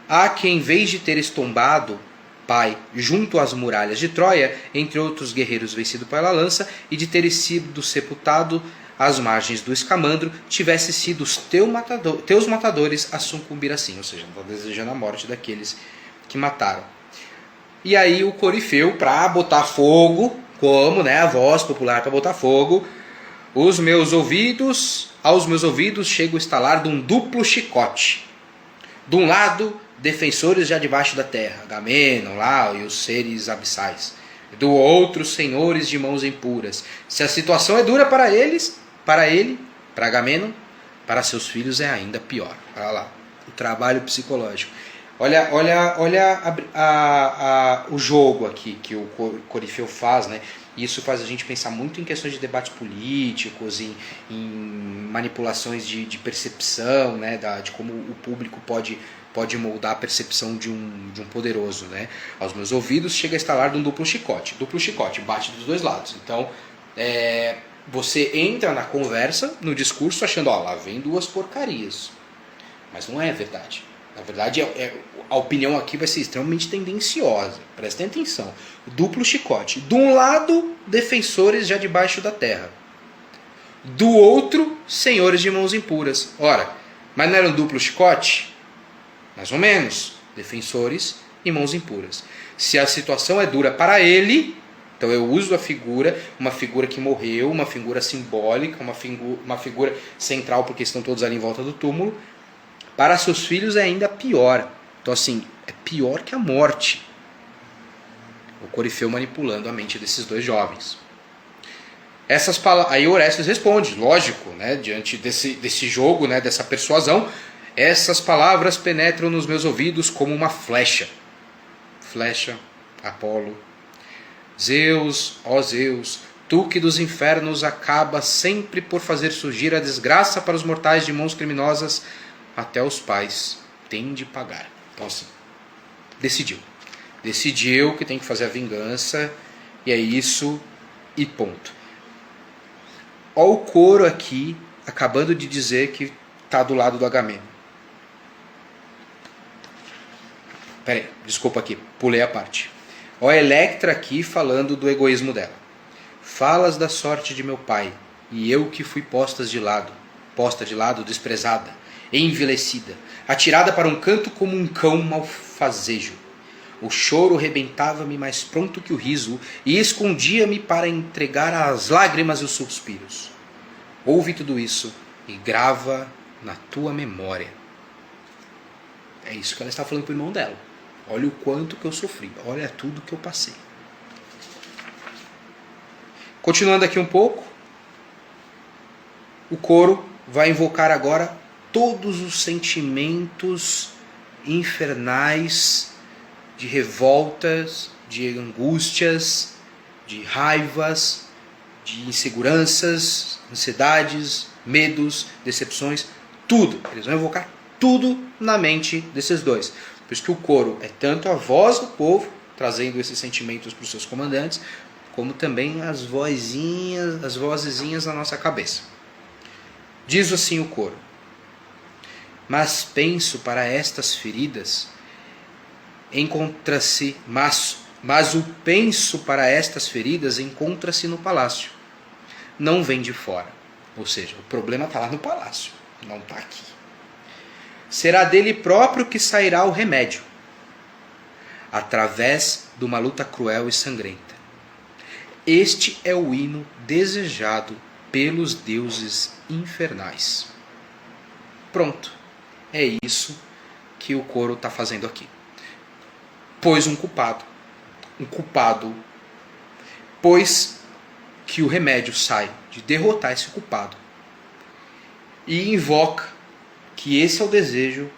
há que em vez de ter estombado pai junto às muralhas de Troia, entre outros guerreiros vencido pela lança, e de ter sido sepultado às margens do Escamandro, tivesse sido os teus matadores a sucumbir assim, ou seja, não está desejando a morte daqueles que mataram. E aí o Corifeu, para botar fogo, como, né, a voz popular para botar fogo, aos meus ouvidos chega o estalar de um duplo chicote. De um lado, defensores já debaixo da terra, Agamenon lá e os seres abissais. Do outro, senhores de mãos impuras. Se a situação é dura para eles, para ele, para Agamenon, para seus filhos é ainda pior. Olha lá, o trabalho psicológico. Olha o jogo aqui que o Corifeu faz, né? Isso faz a gente pensar muito em questões de debates políticos, em manipulações de percepção, né? De como o público pode moldar a percepção de um poderoso, né? Aos meus ouvidos chega a estalar de um duplo chicote. Duplo chicote, bate dos dois lados. Então, você entra na conversa, no discurso, achando, lá vem duas porcarias. Mas não é verdade. Na verdade, a opinião aqui vai ser extremamente tendenciosa. Prestem atenção. Duplo chicote. De um lado, defensores já debaixo da terra. Do outro, senhores de mãos impuras. Ora, mas não era um duplo chicote? Mais ou menos. Defensores e mãos impuras. Se a situação é dura para ele, então eu uso a figura, uma figura que morreu, uma figura simbólica, uma figura central, porque estão todos ali em volta do túmulo. Para seus filhos é ainda pior. Então, assim, é pior que a morte. O Corifeu manipulando a mente desses dois jovens. Aí Orestes responde, lógico, né, diante desse jogo, né, dessa persuasão, essas palavras penetram nos meus ouvidos como uma flecha. Flecha, Apolo. Zeus, ó Zeus, tu que dos infernos acabas sempre por fazer surgir a desgraça para os mortais de mãos criminosas, até os pais têm de pagar. Então assim, decidiu que tem que fazer a vingança, e é isso, e ponto. Olha o coro aqui, acabando de dizer que está do lado do Agamenon. Peraí, desculpa aqui, pulei a parte. Olha a Electra aqui falando do egoísmo dela. Falas da sorte de meu pai, e eu que fui posta de lado, desprezada, envelhecida, atirada para um canto como um cão malfazejo. O choro rebentava-me mais pronto que o riso e escondia-me para entregar às lágrimas e os suspiros. Ouve tudo isso e grava na tua memória. É isso que ela está falando para o irmão dela. Olha o quanto que eu sofri, olha tudo que eu passei. Continuando aqui um pouco, o coro vai invocar agora todos os sentimentos infernais de revoltas, de angústias, de raivas, de inseguranças, ansiedades, medos, decepções, tudo. Eles vão invocar tudo na mente desses dois. Por isso que o coro é tanto a voz do povo, trazendo esses sentimentos para os seus comandantes, como também as vozezinhas na nossa cabeça. Diz assim o coro: mas penso para estas feridas, mas o penso para estas feridas encontra-se no palácio, não vem de fora. Ou seja, o problema está lá no palácio, não está aqui. Será dele próprio que sairá o remédio. através de uma luta cruel e sangrenta. Este é o hino desejado pelos deuses infernais. Pronto, é isso que o coro está fazendo aqui. Pois um culpado, pois que o remédio sai de derrotar esse culpado e invoca que esse é o desejo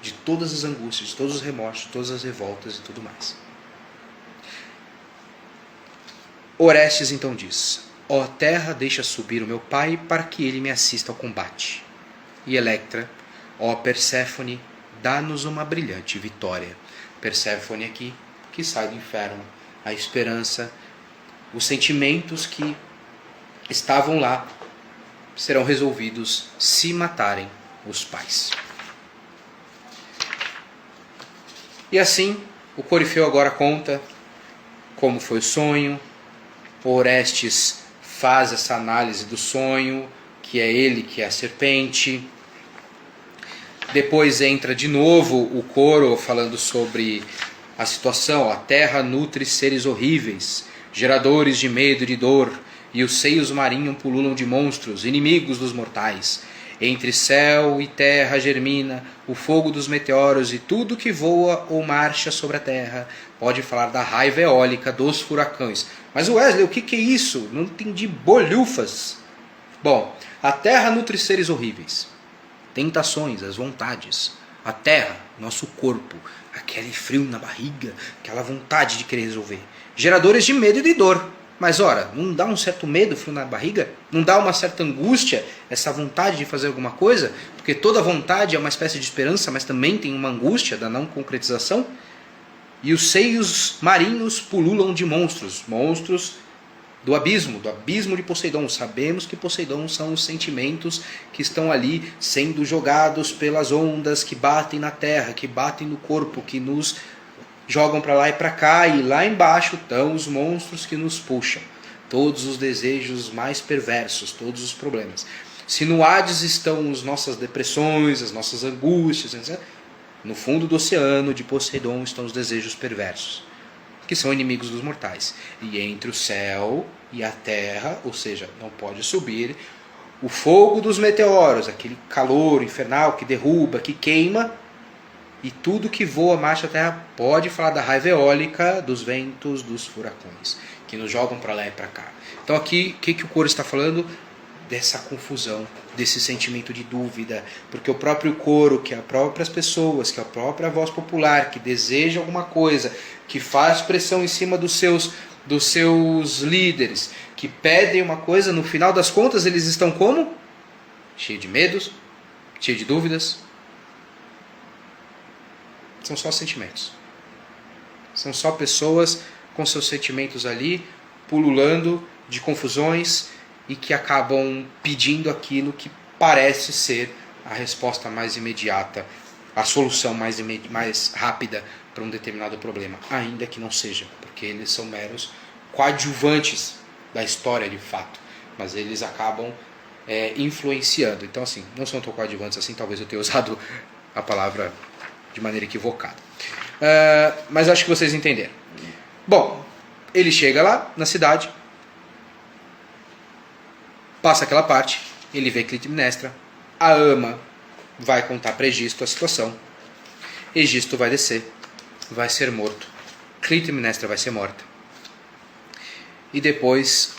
de todas as angústias, de todos os remorsos, de todas as revoltas e tudo mais. Orestes então diz: ó terra, deixa subir o meu pai para que ele me assista ao combate. E Electra: ó Perséfone, dá-nos uma brilhante vitória. Perséfone aqui, que sai do inferno, a esperança, os sentimentos que estavam lá serão resolvidos se matarem os pais. E assim, o Corifeu agora conta como foi o sonho. Orestes faz essa análise do sonho, que é ele que é a serpente. Depois entra de novo o coro falando sobre a situação. A terra nutre seres horríveis, geradores de medo e de dor, e os seios marinhos pululam de monstros, inimigos dos mortais. Entre céu e terra germina o fogo dos meteoros, e tudo que voa ou marcha sobre a terra pode falar da raiva eólica dos furacões. Mas Wesley, o que é isso? Não entendi bolhufas. Bom, a terra nutre seres horríveis, tentações, as vontades. A terra, nosso corpo, aquele frio na barriga, aquela vontade de querer resolver. Geradores de medo e de dor. Mas ora, não dá um certo medo, frio na barriga? Não dá uma certa angústia, essa vontade de fazer alguma coisa? Porque toda vontade é uma espécie de esperança, mas também tem uma angústia da não concretização. E os seios marinhos pululam de monstros, monstros do abismo de Poseidon. Sabemos que Poseidon são os sentimentos que estão ali sendo jogados pelas ondas que batem na terra, que batem no corpo, que nos jogam para lá e para cá, e lá embaixo estão os monstros que nos puxam. Todos os desejos mais perversos, todos os problemas. Se no Hades estão as nossas depressões, as nossas angústias, etc., no fundo do oceano de Poseidon estão os desejos perversos, que são inimigos dos mortais. E entre o céu e a terra, ou seja, não pode subir, o fogo dos meteoros, aquele calor infernal que derruba, que queima, e tudo que voa, marcha a terra, pode falar da raiva eólica, dos ventos, dos furacões, que nos jogam para lá e para cá. Então aqui, o que o coro está falando? Dessa confusão, desse sentimento de dúvida, porque o próprio coro, que é as próprias pessoas, que é a própria voz popular, que deseja alguma coisa, que faz pressão em cima dos seus líderes, que pedem uma coisa, no final das contas eles estão como? Cheio de medos, cheio de dúvidas. São só sentimentos. São só pessoas com seus sentimentos ali, pululando de confusões, e que acabam pedindo aquilo que parece ser a resposta mais imediata, a solução mais rápida para um determinado problema, ainda que não seja, porque eles são meros coadjuvantes da história de fato, mas eles acabam influenciando. Então assim, não são tão coadjuvantes assim, talvez eu tenha usado a palavra de maneira equivocada. Mas acho que vocês entenderam. Bom, ele chega lá na cidade, passa aquela parte, ele vê Clitemnestra, a ama vai contar para Egisto a situação, Egisto vai descer, vai ser morto, Clitemnestra vai ser morta, e depois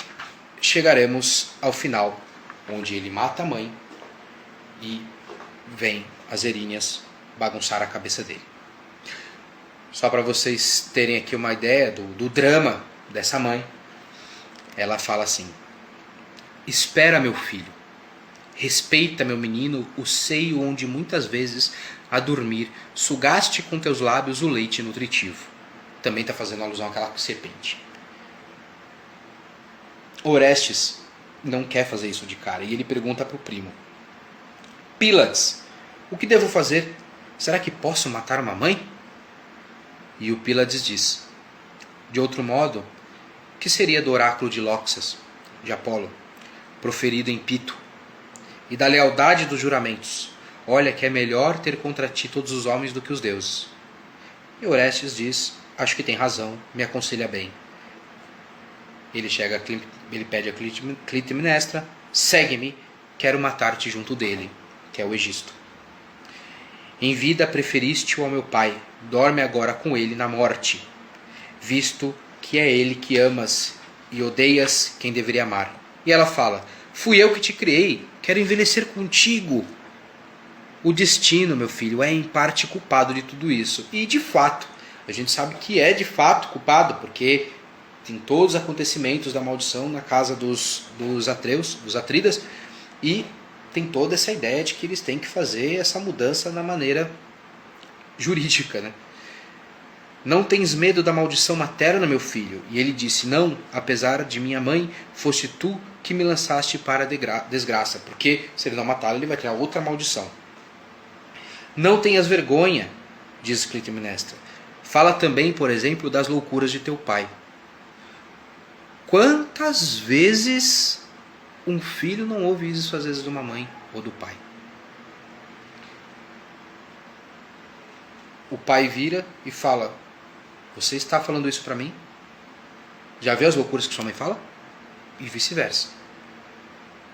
chegaremos ao final, onde ele mata a mãe e vem as Erinhas bagunçar a cabeça dele. Só para vocês terem aqui uma ideia do drama dessa mãe, ela fala assim: espera, meu filho, respeita, meu menino, o seio onde muitas vezes, a dormir, sugaste com teus lábios o leite nutritivo. Também está fazendo alusão àquela serpente. Orestes não quer fazer isso de cara, e ele pergunta para o primo: Pílades, o que devo fazer? Será que posso matar uma mãe? E o Pílades diz: de outro modo, que seria do oráculo de Lóxas, de Apolo, proferido em Pito, e da lealdade dos juramentos? Olha que é melhor ter contra ti todos os homens do que os deuses. E Orestes diz: acho que tem razão, me aconselha bem. Ele pede a Clitemnestra: segue-me, quero matar-te junto dele, que é o Egisto. Em vida preferiste-o ao meu pai, dorme agora com ele na morte, visto que é ele que amas e odeias quem deveria amar. E ela fala: fui eu que te criei, quero envelhecer contigo. O destino, meu filho, é em parte culpado de tudo isso. E de fato, a gente sabe que é de fato culpado, porque tem todos os acontecimentos da maldição na casa dos Atreus, dos Atridas, e tem toda essa ideia de que eles têm que fazer essa mudança na maneira jurídica, né? Não tens medo da maldição materna, meu filho? E ele disse: não, apesar de minha mãe, foste tu que me lançaste para a desgraça, porque se ele não matá-lo, ele vai criar outra maldição. Não tenhas vergonha, diz Clitemnestra. Fala também, por exemplo, das loucuras de teu pai. Quantas vezes um filho não ouve isso às vezes de uma mãe ou do pai? O pai vira e fala: você está falando isso para mim? Já viu as loucuras que sua mãe fala? E vice-versa.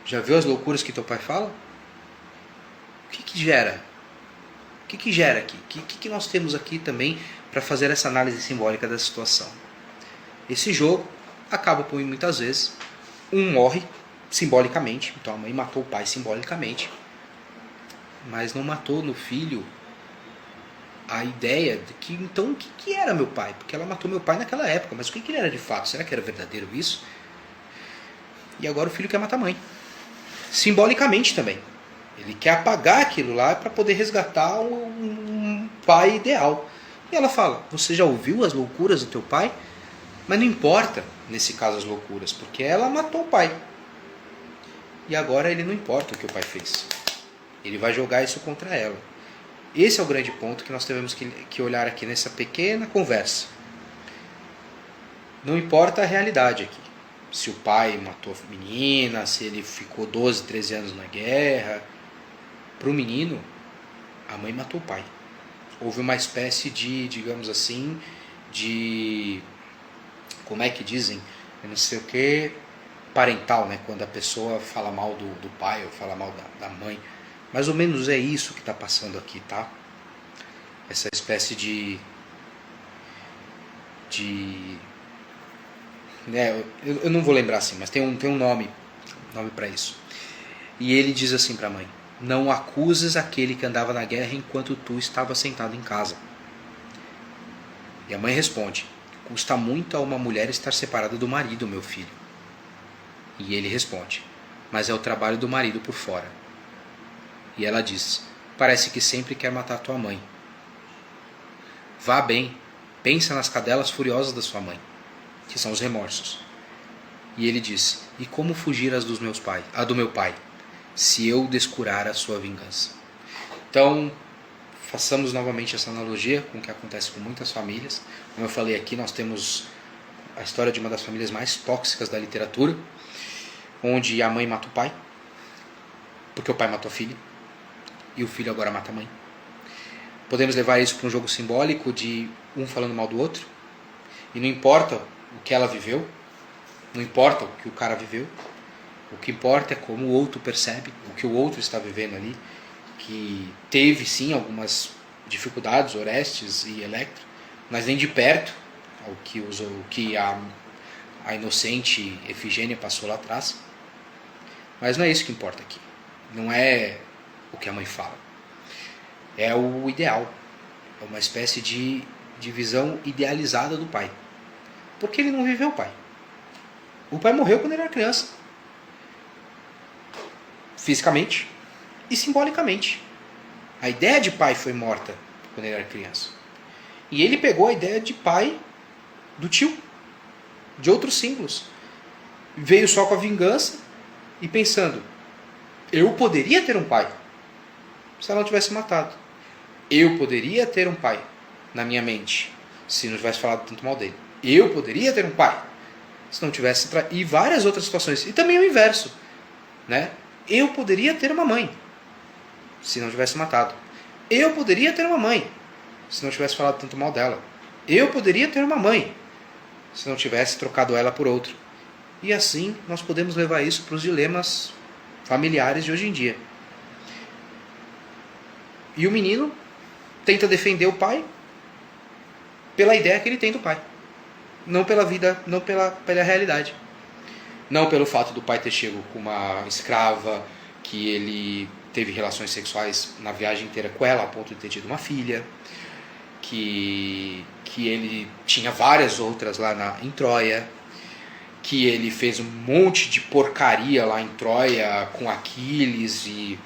Já viu as loucuras que teu pai fala? O que gera? O que gera aqui? O que nós temos aqui também para fazer essa análise simbólica da situação? Esse jogo acaba por muitas vezes um morre simbolicamente, então a mãe matou o pai simbolicamente, mas não matou no filho a ideia de que então o que era meu pai? Porque ela matou meu pai naquela época, mas o que ele era de fato? Será que era verdadeiro isso? E agora o filho quer matar a mãe. Simbolicamente também. Ele quer apagar aquilo lá para poder resgatar um pai ideal. E ela fala: você já ouviu as loucuras do teu pai? Mas não importa, nesse caso, as loucuras, porque ela matou o pai. E agora ele não importa o que o pai fez. Ele vai jogar isso contra ela. Esse é o grande ponto que nós temos que olhar aqui nessa pequena conversa. Não importa a realidade aqui. Se o pai matou a menina, se ele ficou 12, 13 anos na guerra. Para o menino, a mãe matou o pai. Houve uma espécie de, digamos assim, de... como é que dizem? Eu não sei o que... parental, né? Quando a pessoa fala mal do pai ou fala mal da mãe. Mais ou menos é isso que está passando aqui, tá? Essa espécie de né? Eu não vou lembrar assim, mas tem um nome para isso. E ele diz assim para a mãe: não acuses aquele que andava na guerra enquanto tu estava sentado em casa. E a mãe responde: custa muito a uma mulher estar separada do marido, meu filho. E ele responde: mas é o trabalho do marido por fora. E ela diz: parece que sempre quer matar tua mãe. Vá bem, pensa nas cadelas furiosas da sua mãe, que são os remorsos. E ele diz: e como fugir a do meu pai, se eu descurar a sua vingança? Então, façamos novamente essa analogia com o que acontece com muitas famílias. Como eu falei aqui, nós temos a história de uma das famílias mais tóxicas da literatura, onde a mãe mata o pai, porque o pai matou a filha, e o filho agora mata a mãe. Podemos levar isso para um jogo simbólico de um falando mal do outro, e não importa o que ela viveu, não importa o que o cara viveu, o que importa é como o outro percebe o que o outro está vivendo ali, que teve sim algumas dificuldades, Orestes e Electra, mas nem de perto o que a inocente Efigênia passou lá atrás. Mas não é isso que importa aqui. Não é o que a mãe fala. É o ideal. É uma espécie de visão idealizada do pai. Porque ele não viveu o pai. O pai morreu quando ele era criança. Fisicamente e simbolicamente. A ideia de pai foi morta quando ele era criança. E ele pegou a ideia de pai do tio, de outros símbolos. Veio só com a vingança e pensando: eu poderia ter um pai se ela não tivesse matado. Eu poderia ter um pai na minha mente se não tivesse falado tanto mal dele. Eu poderia ter um pai se não tivesse... E várias outras situações. E também o inverso, né? Eu poderia ter uma mãe se não tivesse matado. Eu poderia ter uma mãe se não tivesse falado tanto mal dela. Eu poderia ter uma mãe se não tivesse trocado ela por outra. E assim nós podemos levar isso para os dilemas familiares de hoje em dia. E o menino tenta defender o pai pela ideia que ele tem do pai. Não pela vida, não pela realidade. Não pelo fato do pai ter chego com uma escrava, que ele teve relações sexuais na viagem inteira com ela, a ponto de ter tido uma filha, que ele tinha várias outras lá em Troia, que ele fez um monte de porcaria lá em Troia com Aquiles, e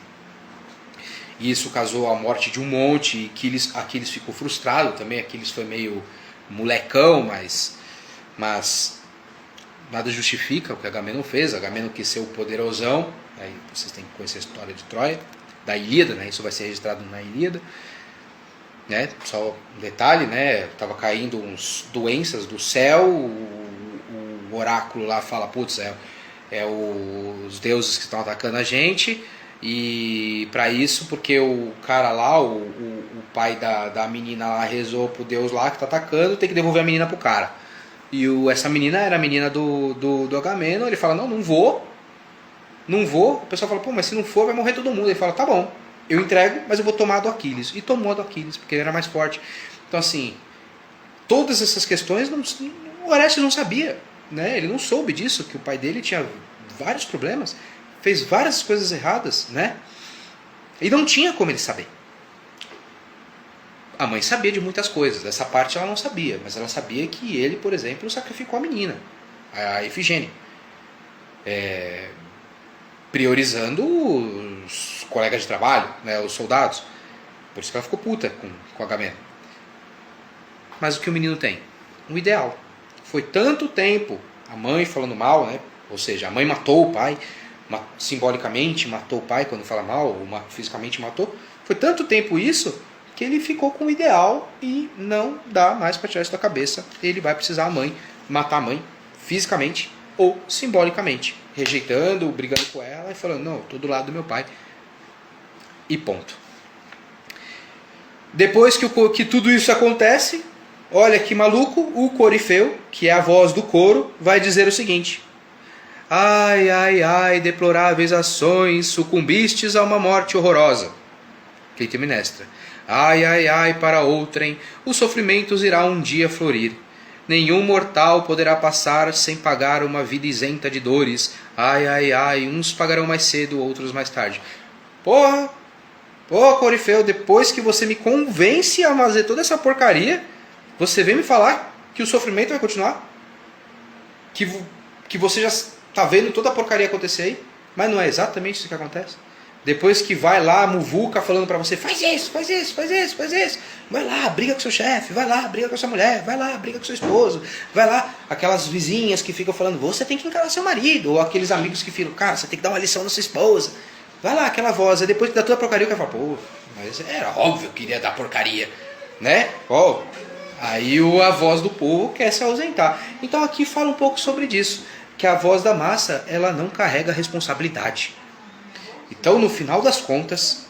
isso causou a morte de um monte, e Aquiles ficou frustrado também. Aquiles foi meio molecão, mas nada justifica o que Agamenon fez. Agamenon quis ser o poderosão. Aí vocês têm que conhecer a história de Troia, da Ilíada, né? Isso vai ser registrado na Ilíada, né? Só um detalhe, né? Tava caindo uns doenças do céu, o oráculo lá fala, putz, os deuses que estão atacando a gente. E para isso, porque o cara lá, o pai da menina lá rezou pro deus lá que tá atacando, tem que devolver a menina pro cara. E essa menina era a menina do Agamenon. Ele fala, não vou. O pessoal fala, pô, mas se não for vai morrer todo mundo. Ele fala, tá bom, eu entrego, mas eu vou tomar a do Aquiles. E tomou a do Aquiles, porque ele era mais forte. Então assim, todas essas questões o Orestes não sabia, né? Ele não soube disso, que o pai dele tinha vários problemas, fez várias coisas erradas, né? E não tinha como ele saber. A mãe sabia de muitas coisas, dessa parte ela não sabia, mas ela sabia que ele, por exemplo, sacrificou a menina, a Ifigênia, priorizando os colegas de trabalho, né, os soldados. Por isso que ela ficou puta com Agamenon. Mas o que o menino tem? Um ideal. Foi tanto tempo a mãe falando mal, né? Ou seja, a mãe matou o pai, simbolicamente matou o pai quando fala mal, ou fisicamente matou. Foi tanto tempo isso que ele ficou com o ideal e não dá mais para tirar isso da cabeça. Ele vai precisar matar a mãe fisicamente ou simbolicamente, rejeitando, brigando com ela e falando, não, tô do lado do meu pai. E ponto. Depois que tudo isso acontece, olha que maluco, o Corifeu, que é a voz do coro, vai dizer o seguinte: ai, ai, ai, deploráveis ações, sucumbistes a uma morte horrorosa. Clitemnestra. Ai, ai, ai, para outrem, os sofrimentos irá um dia florir. Nenhum mortal poderá passar sem pagar uma vida isenta de dores. Ai, ai, ai, uns pagarão mais cedo, outros mais tarde. Porra! Pô, Corifeu, depois que você me convence a fazer toda essa porcaria, você vem me falar que o sofrimento vai continuar? Que você já está vendo toda a porcaria acontecer aí? Mas não é exatamente isso que acontece? Depois que vai lá a muvuca falando pra você, faz isso, faz isso, faz isso, faz isso. Vai lá, briga com seu chefe, vai lá, briga com sua mulher, vai lá, briga com seu esposo, vai lá. Aquelas vizinhas que ficam falando, você tem que encarar seu marido. Ou aqueles amigos que ficam, cara, você tem que dar uma lição na sua esposa. Vai lá, aquela voz. Aí depois que dá toda a porcaria, o cara fala, pô, mas era óbvio que iria dar porcaria, né? Ó, aí a voz do povo quer se ausentar. Então aqui fala um pouco sobre disso, que a voz da massa, ela não carrega responsabilidade. Então, no final das contas,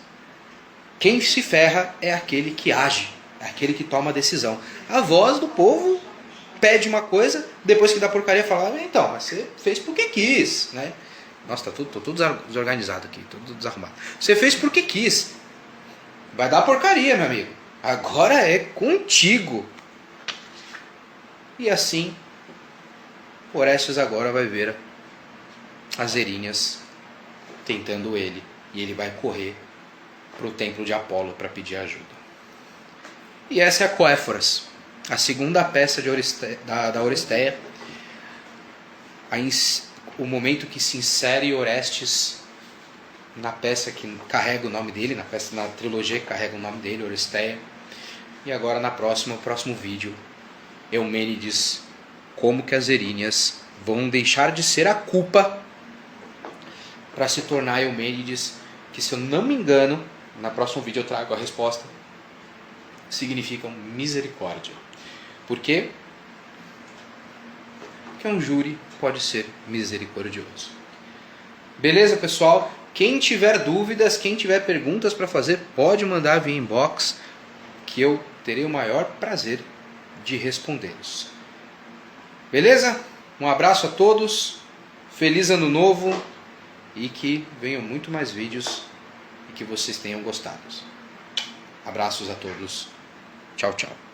quem se ferra é aquele que age, é aquele que toma a decisão. A voz do povo pede uma coisa, depois que dá porcaria, fala, então, mas você fez porque quis, né? Nossa, tô tudo desorganizado aqui, tudo desarrumado. Você fez porque quis. Vai dar porcaria, meu amigo. Agora é contigo. E assim, Orestes agora vai ver as Erinhas tentando ele, e ele vai correr para o templo de Apolo para pedir ajuda. E essa é a Coéforas, a segunda peça da Oresteia, o momento que se insere Orestes na peça que carrega o nome dele, na trilogia que carrega o nome dele, Oresteia. E agora no próximo vídeo, Eumênides, como que as Erinhas vão deixar de ser a culpa para se tornar Eumênides, que, se eu não me engano, no próximo vídeo eu trago a resposta, significam misericórdia. Por quê? Porque um júri pode ser misericordioso. Beleza, pessoal? Quem tiver dúvidas, quem tiver perguntas para fazer, pode mandar via inbox, que eu terei o maior prazer de respondê-los. Beleza? Um abraço a todos, feliz ano novo e que venham muito mais vídeos e que vocês tenham gostado. Abraços a todos. Tchau, tchau.